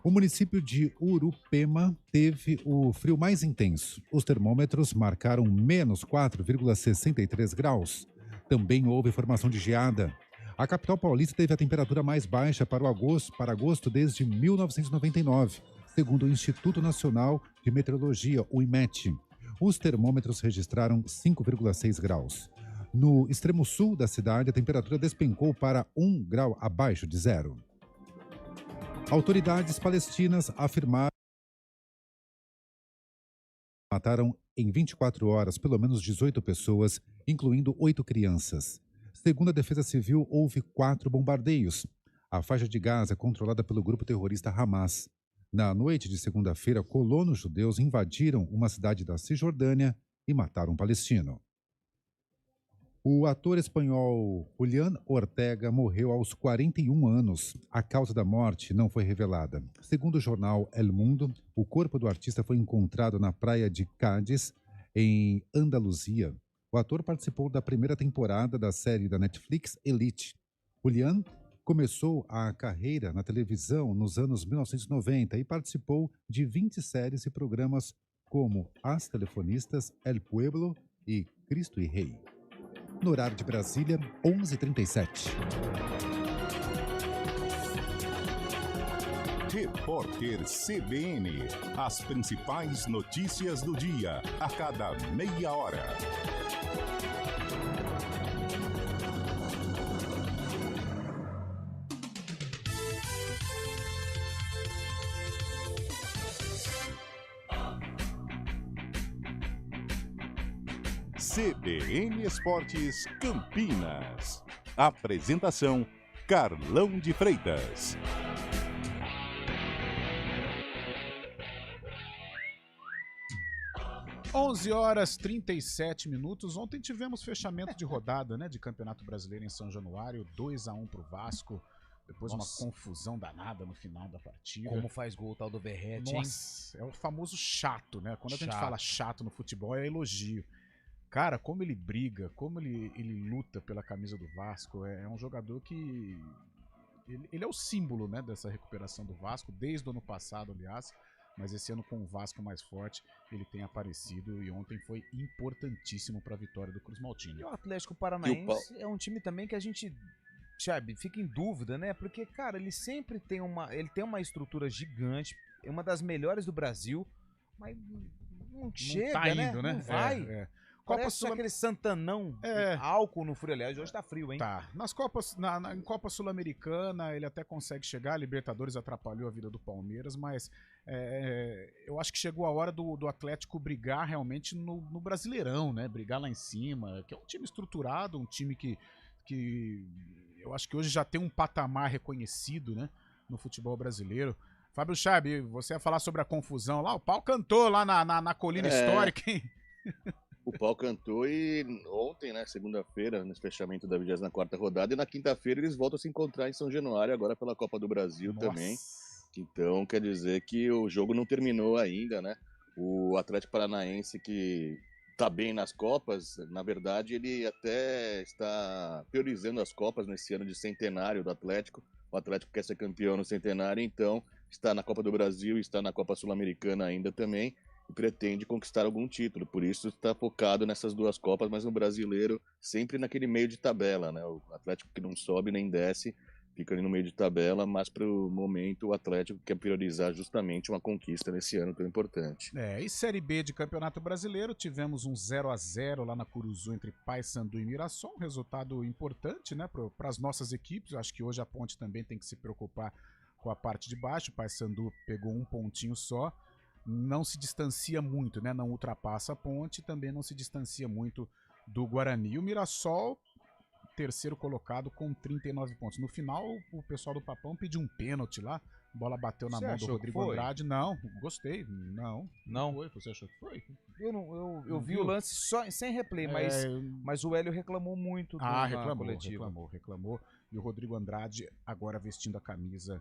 O município de Urupema teve o frio mais intenso. Os termômetros marcaram menos 4,63 graus. Também houve formação de geada. A capital paulista teve a temperatura mais baixa para agosto desde 1999, segundo o Instituto Nacional de Meteorologia, o IMET. Os termômetros registraram 5,6 graus. No extremo sul da cidade, a temperatura despencou para 1 grau abaixo de zero. Autoridades palestinas afirmaram que mataram em 24 horas pelo menos 18 pessoas, incluindo 8 crianças. Segundo a Defesa Civil, houve 4 bombardeios. A faixa de Gaza é controlada pelo grupo terrorista Hamas. Na noite de segunda-feira, colonos judeus invadiram uma cidade da Cisjordânia e mataram um palestino. O ator espanhol Julián Ortega morreu aos 41 anos. A causa da morte não foi revelada. Segundo o jornal El Mundo, o corpo do artista foi encontrado na praia de Cádiz, em Andaluzia. O ator participou da primeira temporada da série da Netflix Elite. Julián começou a carreira na televisão nos anos 1990 e participou de 20 séries e programas como As Telefonistas, El Pueblo e Cristo e Rei. No horário de Brasília, 11h37. Repórter CBN. As principais notícias do dia, a cada meia hora. CBN Esportes Campinas. Apresentação: Carlão de Freitas. Onze horas 37 minutos. Ontem tivemos fechamento de rodada, né, de Campeonato Brasileiro em São Januário, 2-1 pro Vasco. Depois uma confusão danada no final da partida. Como faz gol o tal do Verratti, hein? Nossa, é o famoso chato, né? Quando a gente fala chato no futebol, é elogio. Cara, como ele briga, como ele luta pela camisa do Vasco, é um jogador que... Ele é o símbolo, né, dessa recuperação do Vasco, desde o ano passado, aliás, mas esse ano com o Vasco mais forte, ele tem aparecido e ontem foi importantíssimo para a vitória do Cruz Maltino. E o Atlético Paranaense é um time também que a gente, sabe, fica em dúvida, né, porque, cara, ele sempre tem uma estrutura gigante, é uma das melhores do Brasil, mas não chega, tá indo, né? Não vai. Parece aquele Santanão, álcool no frio. Aliás, hoje tá frio, hein? Tá. Nas Copas, em Copa Sul-Americana, ele até consegue chegar. A Libertadores atrapalhou a vida do Palmeiras, mas eu acho que chegou a hora do Atlético brigar realmente no Brasileirão, né? Brigar lá em cima, que é um time estruturado, um time que eu acho que hoje já tem um patamar reconhecido, né? no futebol brasileiro. Fábio Chaib, você ia falar sobre a confusão lá? O pau cantou lá na colina histórica, hein? O pau cantou e ontem, né, segunda-feira, no fechamento da 24ª rodada, e na quinta-feira eles voltam a se encontrar em São Januário, agora pela Copa do Brasil também. Então quer dizer que o jogo não terminou ainda, né? O Atlético Paranaense, que tá bem nas Copas, na verdade ele até está priorizando as Copas nesse ano de centenário do Atlético. O Atlético quer ser campeão no centenário, então está na Copa do Brasil, está na Copa Sul-Americana ainda também, e pretende conquistar algum título. Por isso está focado nessas duas Copas, mas no Brasileiro sempre naquele meio de tabela, né? O Atlético que não sobe nem desce, fica ali no meio de tabela, mas para o momento o Atlético quer priorizar justamente uma conquista nesse ano tão importante. E Série B de Campeonato Brasileiro, tivemos um 0-0 lá na Curuzu entre Paysandu e Mirassol, um resultado importante, né, para as nossas equipes. Eu acho que hoje a Ponte também tem que se preocupar com a parte de baixo. O Paysandu pegou um pontinho só, não se distancia muito, né, não ultrapassa a Ponte, também não se distancia muito do Guarani. O Mirassol, terceiro colocado com 39 pontos. No final, o pessoal do Papão pediu um pênalti lá, a bola bateu na mão do Rodrigo Andrade. Não, gostei. Não foi. Você achou que foi? Eu vi o lance só sem replay, mas o Hélio reclamou muito reclamou. E o Rodrigo Andrade agora vestindo a camisa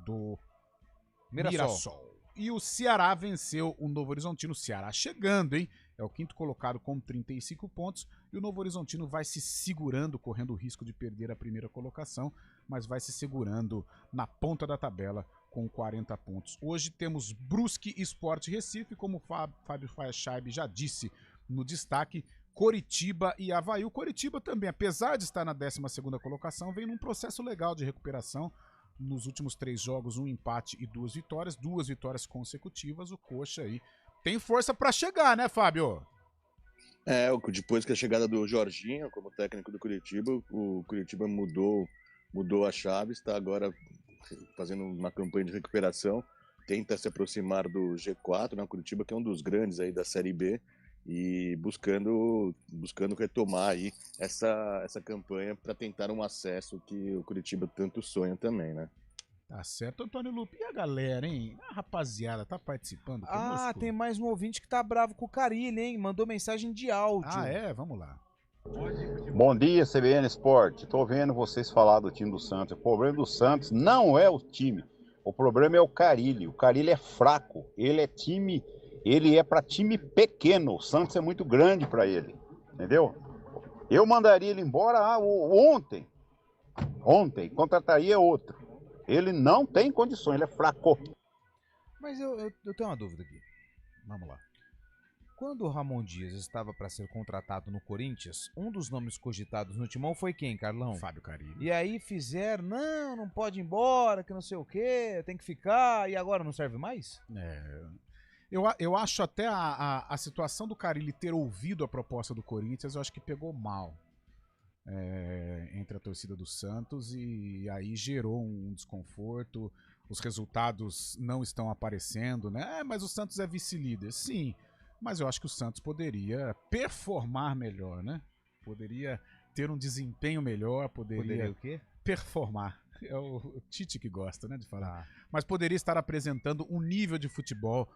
do Mirassol. E o Ceará venceu o Novo Horizontino. O Ceará chegando, hein? É o quinto colocado com 35 pontos. E o Novo Horizontino vai se segurando, correndo o risco de perder a primeira colocação, mas vai se segurando na ponta da tabela com 40 pontos. Hoje temos Brusque e Sport Recife, como o Fábio Chaib já disse no destaque, Coritiba e Avaí. O Coritiba também, apesar de estar na 12ª colocação, vem num processo legal de recuperação. Nos últimos 3 jogos, um empate e 2 vitórias. 2 vitórias consecutivas. O Coxa aí tem força para chegar, né, Fábio? Depois que a chegada do Jorginho como técnico do Coritiba, o Coritiba mudou a chave, está agora fazendo uma campanha de recuperação, tenta se aproximar do G4, né, o Coritiba que é um dos grandes aí da Série B, e buscando retomar aí essa campanha para tentar um acesso que o Coritiba tanto sonha também, né? Tá certo, Antônio Lupe. E a galera, hein? A rapaziada tá participando conosco? Tem mais um ouvinte que tá bravo com o Carilli, hein? Mandou mensagem de áudio. Vamos lá. Bom dia, CBN Esporte. Tô vendo vocês falar do time do Santos. O problema do Santos não é o time. O problema é o Carilli. O Carilli é fraco. Ele é para time pequeno. O Santos é muito grande para ele. Entendeu? Eu mandaria ele embora ontem. Contrataria outro. Ele não tem condições, ele é fraco. Mas eu tenho uma dúvida aqui. Vamos lá. Quando o Ramon Dias estava para ser contratado no Corinthians, um dos nomes cogitados no timão foi quem, Carlão? Fábio Carilli. E aí fizeram, não pode ir embora, que não sei o quê, tem que ficar, e agora não serve mais? Eu acho até a situação do Carilli ter ouvido a proposta do Corinthians, eu acho que pegou mal. Entre a torcida do Santos, e aí gerou um desconforto. Os resultados não estão aparecendo, né? Mas o Santos é vice-líder, sim, mas eu acho que o Santos poderia performar melhor, né? Poderia ter um desempenho melhor, poderia o quê? Performar. É o Tite que gosta, né, de falar. Mas poderia estar apresentando um nível de futebol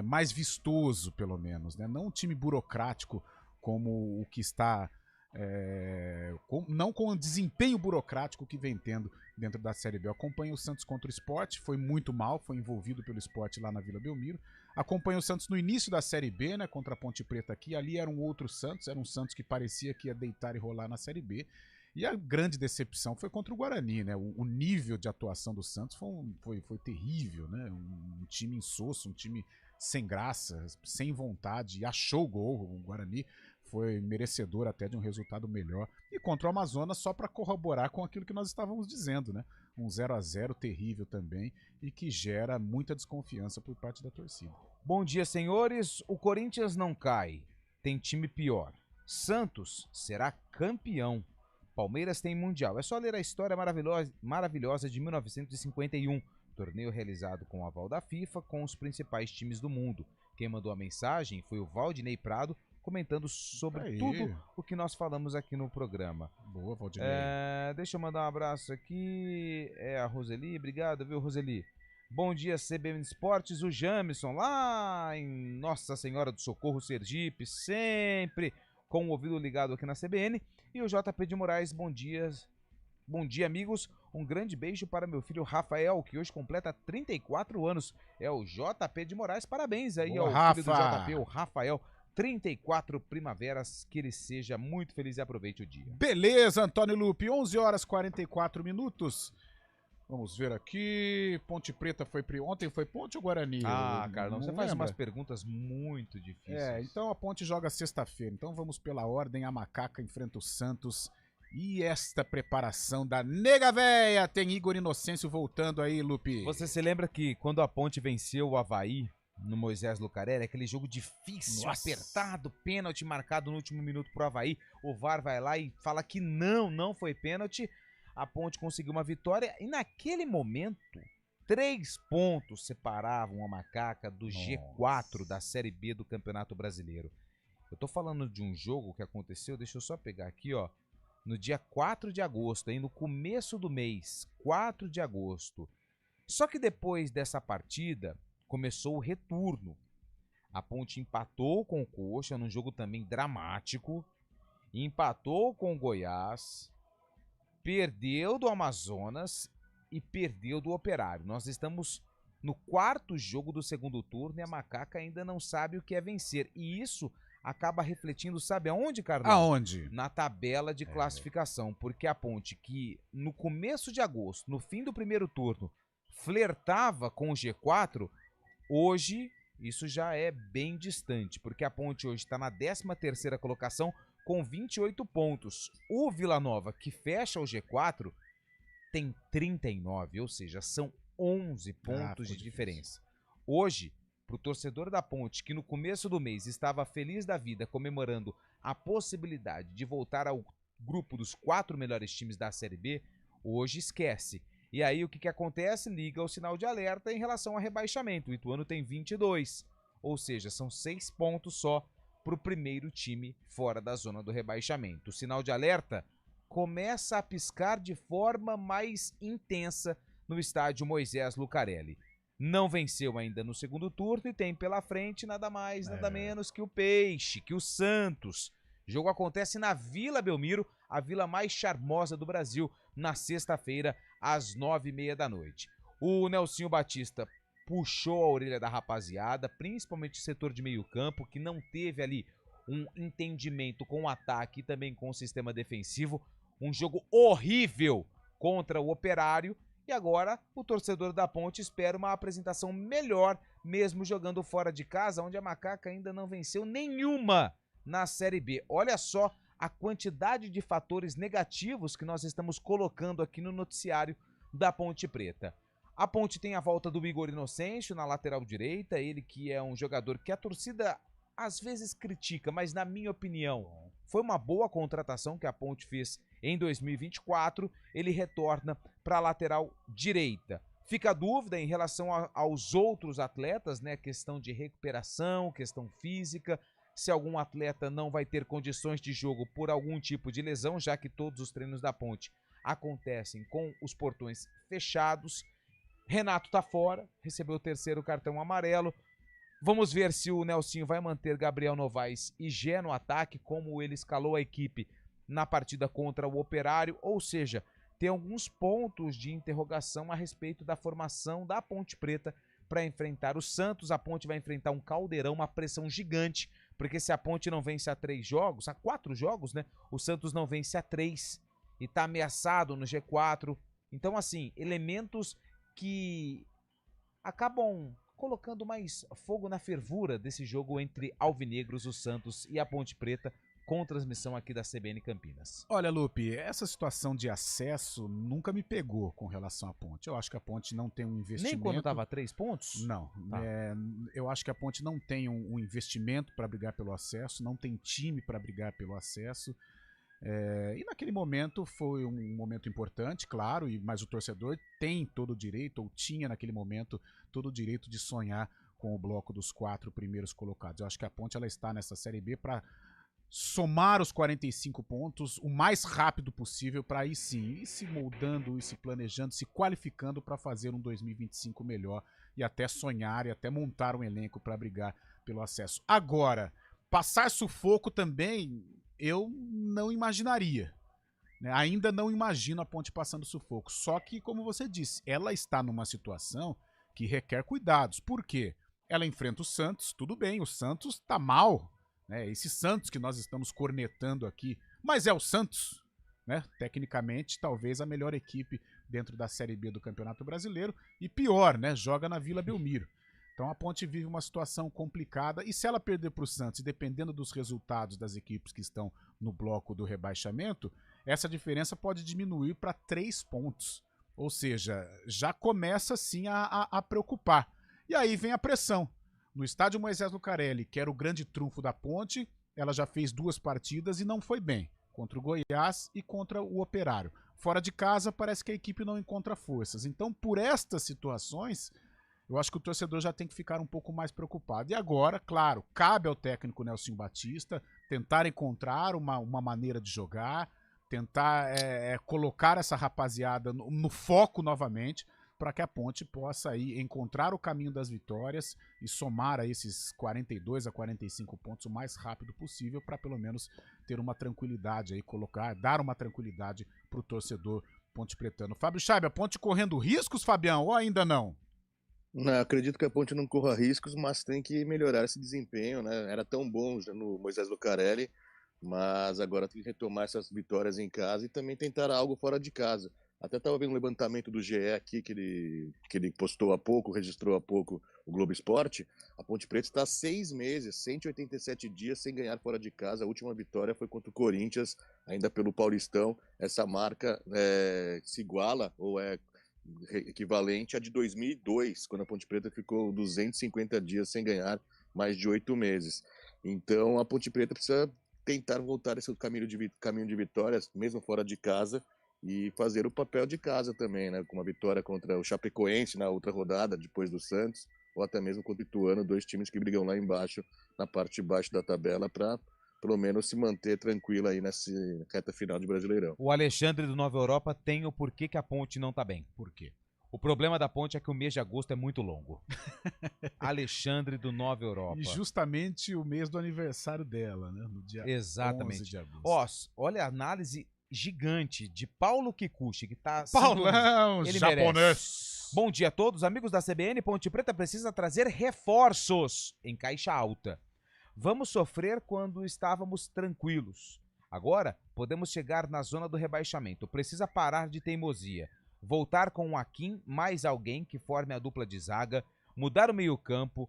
mais vistoso, pelo menos, né? Não um time burocrático como o que está... não com o desempenho burocrático que vem tendo dentro da Série B. Eu acompanho o Santos contra o Sport, foi muito mal, foi envolvido pelo Sport lá na Vila Belmiro. Acompanho o Santos no início da Série B, né, contra a Ponte Preta aqui. Ali era um outro Santos, era um Santos que parecia que ia deitar e rolar na Série B. E a grande decepção foi contra o Guarani, né? O nível de atuação do Santos foi terrível, né? Um time insosso, um time sem graça, sem vontade, e achou o gol. O Guarani foi merecedor até de um resultado melhor. E contra o Amazonas, só para corroborar com aquilo que nós estávamos dizendo, né? Um 0-0 terrível também, e que gera muita desconfiança por parte da torcida. Bom dia, senhores. O Corinthians não cai, tem time pior. Santos será campeão. Palmeiras tem Mundial. É só ler a história maravilhosa de 1951, torneio realizado com o aval da FIFA com os principais times do mundo. Quem mandou a mensagem foi o Valdinei Prado, comentando sobre Aí. tudo o que nós falamos aqui no programa. Boa, Valdinei. Deixa eu mandar um abraço aqui. A Roseli, obrigado, viu, Roseli? Bom dia, CBN Esportes, o Jamison, lá em Nossa Senhora do Socorro, Sergipe, sempre com o ouvido ligado aqui na CBN. E o JP de Moraes, bom dia, amigos. Um grande beijo para meu filho Rafael, que hoje completa 34 anos. É o JP de Moraes, parabéns aí Boa, ao filho do Rafa. JP, o Rafael. 34 primaveras, que ele seja muito feliz e aproveite o dia. Beleza, Antônio Lupe, 11 horas 44 minutos. Vamos ver aqui. Ponte Preta foi ontem, foi Ponte ou Guarani? Carlão, você faz umas perguntas muito difíceis. Então a Ponte joga sexta-feira. Então vamos pela ordem. A Macaca enfrenta o Santos. E esta preparação da nega véia. Tem Igor Inocêncio voltando aí, Lupe. Você se lembra que quando a Ponte venceu o Avaí no Moisés Lucarelli, aquele jogo difícil, apertado, pênalti marcado no último minuto pro Avaí, o VAR vai lá e fala que não foi pênalti, a Ponte conseguiu uma vitória e naquele momento 3 pontos separavam a Macaca do G4 da Série B do Campeonato Brasileiro. Eu tô falando de um jogo que aconteceu, deixa eu só pegar aqui, ó, no dia 4 de agosto, aí no começo do mês, 4 de agosto. Só que depois dessa partida, começou o retorno. A Ponte empatou com o Coxa, num jogo também dramático, empatou com o Goiás, perdeu do Amazonas e perdeu do Operário. Nós estamos no 4º jogo do segundo turno e a Macaca ainda não sabe o que é vencer. E isso acaba refletindo, sabe aonde, Carlos? Aonde? Na tabela de classificação, porque a Ponte que no começo de agosto, no fim do primeiro turno, flertava com o G4, hoje isso já é bem distante, porque a Ponte hoje está na 13ª colocação com 28 pontos. O Vila Nova, que fecha o G4, tem 39, ou seja, são 11 pontos de diferença. Hoje, para o torcedor da Ponte, que no começo do mês estava feliz da vida comemorando a possibilidade de voltar ao grupo dos 4 melhores times da Série B, hoje esquece. E aí o que acontece? Liga o sinal de alerta em relação ao rebaixamento. O Ituano tem 22, ou seja, são 6 pontos só para o primeiro time fora da zona do rebaixamento. O sinal de alerta começa a piscar de forma mais intensa no estádio Moisés Lucarelli. Não venceu ainda no segundo turno e tem pela frente nada mais, nada menos que o Peixe, que o Santos. O jogo acontece na Vila Belmiro, a vila mais charmosa do Brasil, na sexta-feira, às 9h30 da noite. O Nelsinho Batista puxou a orelha da rapaziada, principalmente o setor de meio campo, que não teve ali um entendimento com o ataque e também com o sistema defensivo. Um jogo horrível contra o Operário. E agora o torcedor da Ponte espera uma apresentação melhor, mesmo jogando fora de casa, onde a Macaca ainda não venceu nenhuma na Série B. Olha só a quantidade de fatores negativos que nós estamos colocando aqui no noticiário da Ponte Preta. A Ponte tem a volta do Igor Inocêncio na lateral direita, ele que é um jogador que a torcida às vezes critica, mas na minha opinião foi uma boa contratação que a Ponte fez em 2024, ele retorna para a lateral direita. Fica a dúvida em relação aos outros atletas, né? Questão de recuperação, questão física, se algum atleta não vai ter condições de jogo por algum tipo de lesão, já que todos os treinos da Ponte acontecem com os portões fechados. Renato tá fora, recebeu o 3º cartão amarelo. Vamos ver se o Nelsinho vai manter Gabriel Novaes e Gé no ataque, como ele escalou a equipe na partida contra o Operário, ou seja, tem alguns pontos de interrogação a respeito da formação da Ponte Preta para enfrentar o Santos. A Ponte vai enfrentar um caldeirão, uma pressão gigante, porque se a Ponte não vence a 4 jogos, né? O Santos não vence a 3 e tá ameaçado no G4. Então, assim, elementos que acabam colocando mais fogo na fervura desse jogo entre Alvinegros, o Santos e a Ponte Preta, com transmissão aqui da CBN Campinas. Olha, Lupe, essa situação de acesso nunca me pegou com relação à Ponte. Eu acho que a Ponte não tem um investimento... Nem quando estava a 3 pontos? Não. Tá. Eu acho que a Ponte não tem um investimento para brigar pelo acesso, não tem time para brigar pelo acesso. E naquele momento foi um momento importante, claro, mas o torcedor tem todo o direito, ou tinha naquele momento todo o direito de sonhar com o bloco dos 4 primeiros colocados. Eu acho que a Ponte ela está nessa Série B para somar os 45 pontos o mais rápido possível para aí sim ir se moldando, ir se planejando, se qualificando para fazer um 2025 melhor e até sonhar e até montar um elenco para brigar pelo acesso. Agora, passar sufoco também eu não imaginaria. Né? Ainda não imagino a Ponte passando sufoco. Só que, como você disse, ela está numa situação que requer cuidados. Por quê? Ela enfrenta o Santos, tudo bem, o Santos tá mal. Né? Esse Santos que nós estamos cornetando aqui, mas é o Santos. Né? Tecnicamente, talvez a melhor equipe dentro da Série B do Campeonato Brasileiro. E pior, né? Joga na Vila Belmiro. Então a Ponte vive uma situação complicada e se ela perder para o Santos, dependendo dos resultados das equipes que estão no bloco do rebaixamento, essa diferença pode diminuir para 3 pontos. Ou seja, já começa sim a preocupar. E aí vem a pressão. No estádio Moisés Lucarelli, que era o grande trunfo da Ponte, ela já fez 2 partidas e não foi bem. Contra o Goiás e contra o Operário. Fora de casa, parece que a equipe não encontra forças. Então, por estas situações, eu acho que o torcedor já tem que ficar um pouco mais preocupado. E agora, claro, cabe ao técnico Nelson Batista tentar encontrar uma maneira de jogar, tentar colocar essa rapaziada no foco novamente, para que a Ponte possa aí encontrar o caminho das vitórias e somar a esses 42 a 45 pontos o mais rápido possível para pelo menos ter uma tranquilidade aí, dar uma tranquilidade para o torcedor pontepretano. Fábio Scheibe, a Ponte correndo riscos, Fabião, ou ainda não? Não, acredito que a Ponte não corra riscos, mas tem que melhorar esse desempenho, né? Era tão bom já no Moisés Lucarelli, mas agora tem que retomar essas vitórias em casa e também tentar algo fora de casa. Até estava vendo um levantamento do GE aqui, que ele postou há pouco, registrou há pouco o Globo Esporte. A Ponte Preta está há 6 meses, 187 dias sem ganhar fora de casa. A última vitória foi contra o Corinthians, ainda pelo Paulistão. Essa marca se iguala ou é equivalente à de 2002, quando a Ponte Preta ficou 250 dias sem ganhar, mais de 8 meses. Então a Ponte Preta precisa tentar voltar esse caminho de vitórias, mesmo fora de casa, e fazer o papel de casa também, né? Com uma vitória contra o Chapecoense na outra rodada, depois do Santos, ou até mesmo contra o Ituano, 2 times que brigam lá embaixo, na parte de baixo da tabela, para pelo menos se manter tranquila aí nessa reta final de Brasileirão. O Alexandre do Nova Europa tem o porquê que a Ponte não tá bem. Por quê? O problema da Ponte é que o mês de agosto é muito longo. Alexandre do Nova Europa. E justamente o mês do aniversário dela, né? No dia 11 de agosto. Ó, olha a análise gigante de Paulo Kikuchi, que tá... Paulão, ele japonês. Merece. Bom dia a todos, amigos da CBN. Ponte Preta precisa trazer reforços em caixa alta. Vamos sofrer quando estávamos tranquilos. Agora, podemos chegar na zona do rebaixamento. Precisa parar de teimosia. Voltar com o Akin, mais alguém que forme a dupla de zaga, mudar o meio-campo,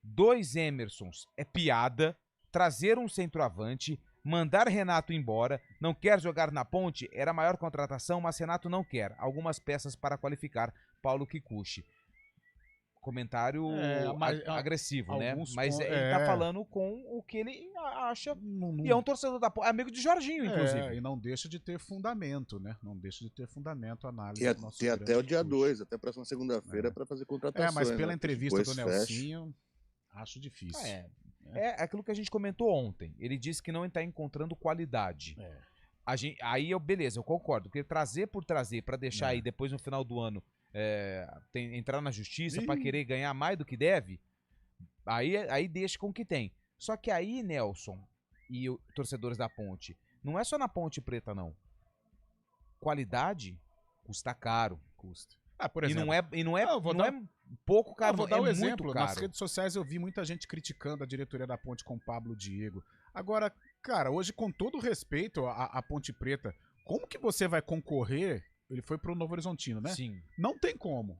2 Emersons é piada, trazer um centroavante, mandar Renato embora, não quer jogar na Ponte, era a maior contratação, mas Renato não quer. Algumas peças para qualificar Paulo Kikuchi. Comentário agressivo, né? Mas ele tá falando com o que ele acha. E é um torcedor da Ponte, amigo de Jorginho, inclusive. E não deixa de ter fundamento, né? Não deixa de ter fundamento a análise do nosso tem até o dia 2, até a próxima segunda-feira, para fazer contratações. Mas pela né? entrevista Depois do Nelsinho, acho difícil. É aquilo que a gente comentou ontem. Ele disse que não está encontrando qualidade. Aí beleza, eu concordo. Porque trazer por trazer, para deixar aí depois no final do ano entrar na justiça para querer ganhar mais do que deve, aí deixa com o que tem. Só que aí, Nelson e torcedores da Ponte, não é só na Ponte Preta, não. Qualidade custa caro. Custa. Por exemplo, e não é pouco caro, vou dar um exemplo. Muito caro. Nas redes sociais eu vi muita gente criticando a diretoria da Ponte com o Pablo Diego. Agora, cara, hoje com todo respeito à Ponte Preta, como que você vai concorrer? Ele foi pro Novo Horizontino, né? Sim. Não tem como.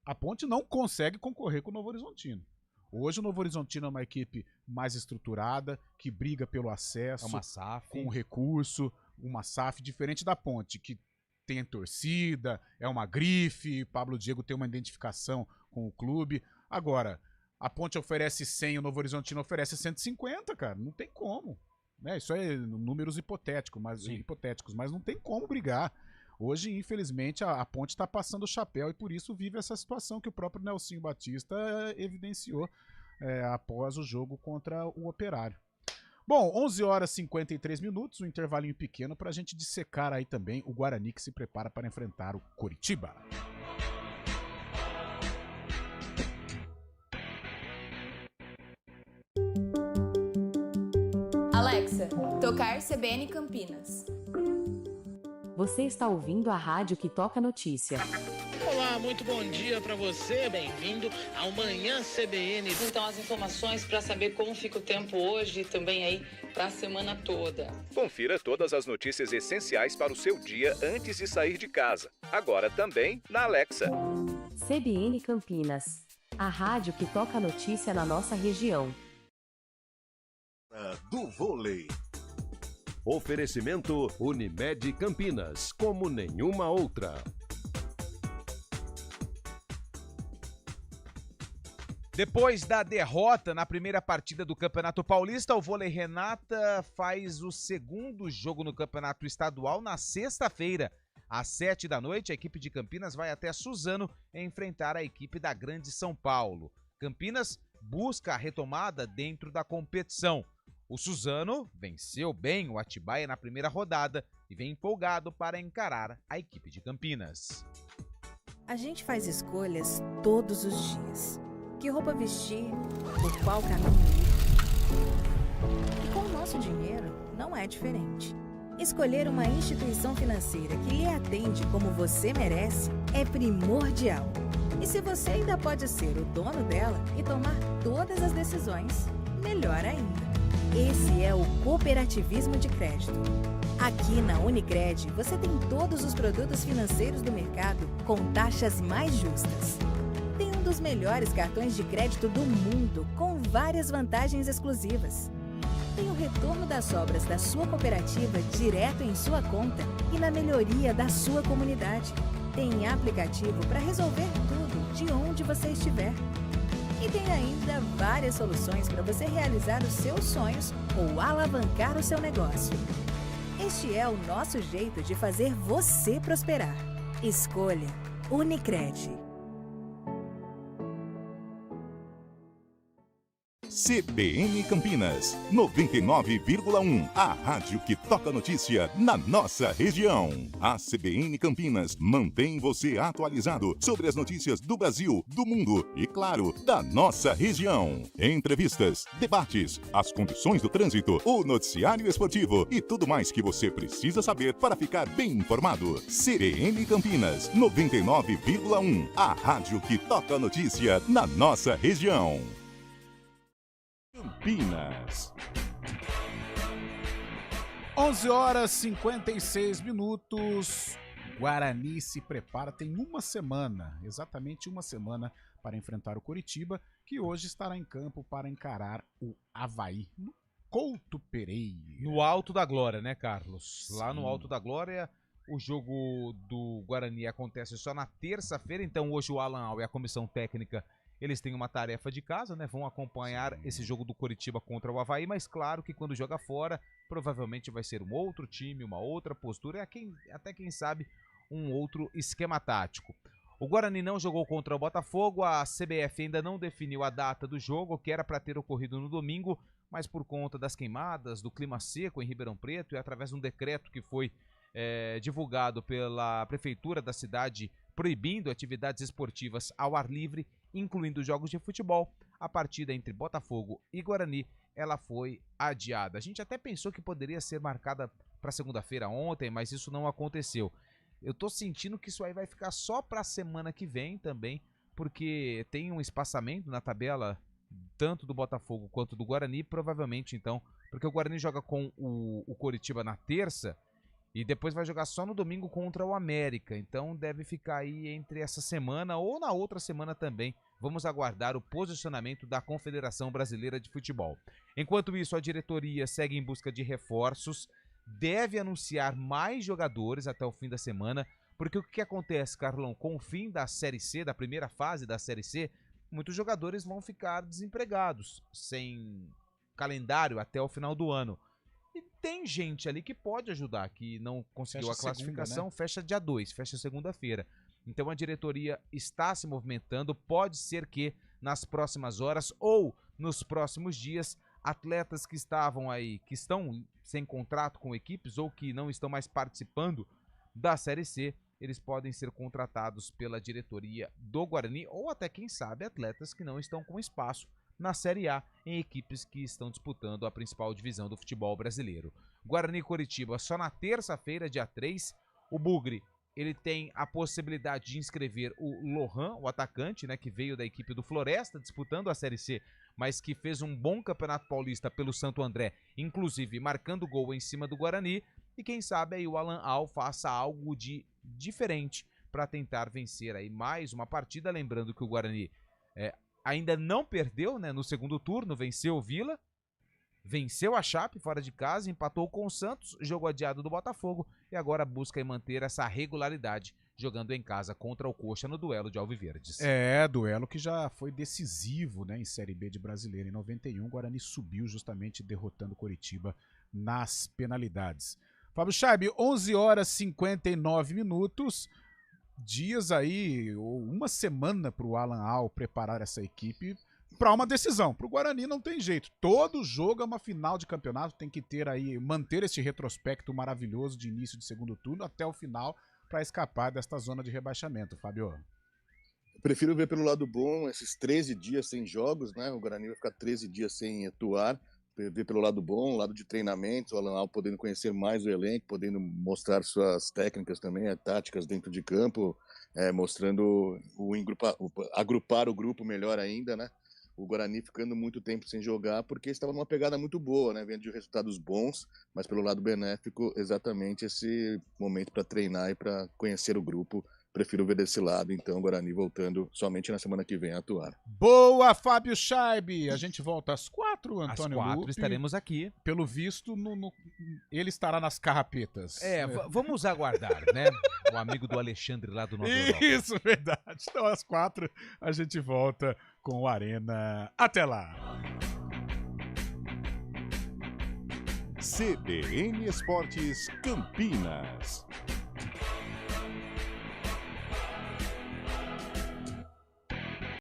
A Ponte não consegue concorrer com o Novo Horizontino. Hoje o Novo Horizontino é uma equipe mais estruturada, que briga pelo acesso, uma SAF, com recurso, uma SAF diferente da Ponte, que tem torcida, é uma grife, Pablo Diego tem uma identificação com o clube. Agora, a Ponte oferece 100, o Novo Horizontino oferece 150, cara. Não tem como. Né? Isso é números hipotéticos, mas não tem como brigar. Hoje, infelizmente, a Ponte está passando o chapéu e por isso vive essa situação que o próprio Nelsinho Batista evidenciou após o jogo contra o Operário. Bom, 11 horas e 53 minutos, um intervalinho pequeno para a gente dissecar aí também o Guarani que se prepara para enfrentar o Coritiba. Alexa, tocar CBN Campinas. Você está ouvindo a rádio que toca notícia. Olá, muito bom dia para você, bem-vindo ao Manhã CBN. Então, as informações para saber como fica o tempo hoje e também aí para a semana toda. Confira todas as notícias essenciais para o seu dia antes de sair de casa. Agora também na Alexa. CBN Campinas, a rádio que toca notícia na nossa região. Do vôlei. Oferecimento Unimed Campinas, como nenhuma outra. Depois da derrota na primeira partida do Campeonato Paulista, o Vôlei Renata faz o segundo jogo no Campeonato Estadual na sexta-feira. Às 19h, a equipe de Campinas vai até Suzano enfrentar a equipe da Grande São Paulo. Campinas busca a retomada dentro da competição. O Suzano venceu bem o Atibaia na primeira rodada e vem empolgado para encarar a equipe de Campinas. A gente faz escolhas todos os dias. Que roupa vestir, por qual caminho ir. E com o nosso dinheiro não é diferente. Escolher uma instituição financeira que lhe atende como você merece é primordial. E se você ainda pode ser o dono dela e tomar todas as decisões, melhor ainda. Esse é o cooperativismo de crédito. Aqui na Unicred, você tem todos os produtos financeiros do mercado com taxas mais justas. Tem um dos melhores cartões de crédito do mundo, com várias vantagens exclusivas. Tem o retorno das sobras da sua cooperativa direto em sua conta e na melhoria da sua comunidade. Tem aplicativo para resolver tudo de onde você estiver. E tem ainda várias soluções para você realizar os seus sonhos ou alavancar o seu negócio. Este é o nosso jeito de fazer você prosperar. Escolha Unicred. CBN Campinas, 99,1. A rádio que toca notícia na nossa região. A CBN Campinas mantém você atualizado sobre as notícias do Brasil, do mundo e, claro, da nossa região. Entrevistas, debates, as condições do trânsito, o noticiário esportivo e tudo mais que você precisa saber para ficar bem informado. CBN Campinas, 99,1. A rádio que toca notícia na nossa região. Campinas. 11 horas e 56 minutos. Guarani se prepara, tem uma semana, exatamente uma semana, para enfrentar o Coritiba, que hoje estará em campo para encarar o Avaí, no Couto Pereira. No Alto da Glória, né, Carlos? Sim. Lá no Alto da Glória, o jogo do Guarani acontece só na terça-feira, então hoje o Alan Al e a comissão técnica, eles têm uma tarefa de casa, né? Vão acompanhar esse jogo do Coritiba contra o Avaí, mas claro que quando joga fora, provavelmente vai ser um outro time, uma outra postura, até quem sabe um outro esquema tático. O Guarani não jogou contra o Botafogo, a CBF ainda não definiu a data do jogo, que era para ter ocorrido no domingo, mas por conta das queimadas, do clima seco em Ribeirão Preto e através de um decreto que foi divulgado pela prefeitura da cidade proibindo atividades esportivas ao ar livre, incluindo jogos de futebol, a partida entre Botafogo e Guarani, ela foi adiada. A gente até pensou que poderia ser marcada para segunda-feira ontem, mas isso não aconteceu. Eu tô sentindo que isso aí vai ficar só para a semana que vem também, porque tem um espaçamento na tabela tanto do Botafogo quanto do Guarani, provavelmente então, porque o Guarani joga com o Coritiba na terça e depois vai jogar só no domingo contra o América, então deve ficar aí entre essa semana ou na outra semana também. Vamos aguardar o posicionamento da Confederação Brasileira de Futebol. Enquanto isso, a diretoria segue em busca de reforços, deve anunciar mais jogadores até o fim da semana, porque o que acontece, Carlão, com o fim da Série C, da primeira fase da Série C, muitos jogadores vão ficar desempregados, sem calendário até o final do ano. E tem gente ali que pode ajudar, que não conseguiu Fecha a classificação, segunda, né? fecha dia 2, fecha segunda-feira. Então a diretoria está se movimentando, pode ser que nas próximas horas ou nos próximos dias, atletas que estavam aí, que estão sem contrato com equipes ou que não estão mais participando da Série C, eles podem ser contratados pela diretoria do Guarani ou até, quem sabe, atletas que não estão com espaço na Série A em equipes que estão disputando a principal divisão do futebol brasileiro. Guarani e Coritiba só na terça-feira, dia 3. O Bugre, ele tem a possibilidade de inscrever o Lohan, o atacante, né, que veio da equipe do Floresta, disputando a Série C, mas que fez um bom Campeonato Paulista pelo Santo André, inclusive marcando gol em cima do Guarani. E quem sabe aí o Alan Al faça algo de diferente para tentar vencer aí mais uma partida. Lembrando que o Guarani ainda não perdeu, né, no segundo turno, venceu o Vila, venceu a Chape fora de casa, empatou com o Santos, jogo adiado do Botafogo e agora busca manter essa regularidade jogando em casa contra o Coxa no duelo de Alviverdes. Duelo que já foi decisivo, né, em Série B de Brasileiro. Em 91, o Guarani subiu justamente derrotando o Coritiba nas penalidades. Fábio Chaib, 11h59. Dias aí, ou uma semana para o Alan Al preparar essa equipe para uma decisão. Para o Guarani não tem jeito. Todo jogo é uma final de campeonato, tem que ter aí, manter esse retrospecto maravilhoso de início de segundo turno até o final para escapar desta zona de rebaixamento, Fábio. Eu prefiro ver pelo lado bom esses 13 dias sem jogos, né? O Guarani vai ficar 13 dias sem atuar. Ver pelo lado bom, lado de treinamento, o Alan Al podendo conhecer mais o elenco, podendo mostrar suas técnicas também, táticas dentro de campo, mostrando agrupar o grupo melhor ainda, né? O Guarani ficando muito tempo sem jogar porque estava numa pegada muito boa, né? Vendo de resultados bons, mas pelo lado benéfico, exatamente esse momento para treinar e para conhecer o grupo. Prefiro ver desse lado, então, o Guarani voltando somente na semana que vem a atuar. Boa, Fábio Chaib! A gente volta às 4, Antônio Às 4 Lupe. estaremos aqui. Pelo visto, ele estará nas carrapetas. Vamos aguardar, né? O amigo do Alexandre lá do Nova Europa. Isso, verdade. Então, às 4, a gente volta com o Arena. Até lá! CBN Esportes Campinas.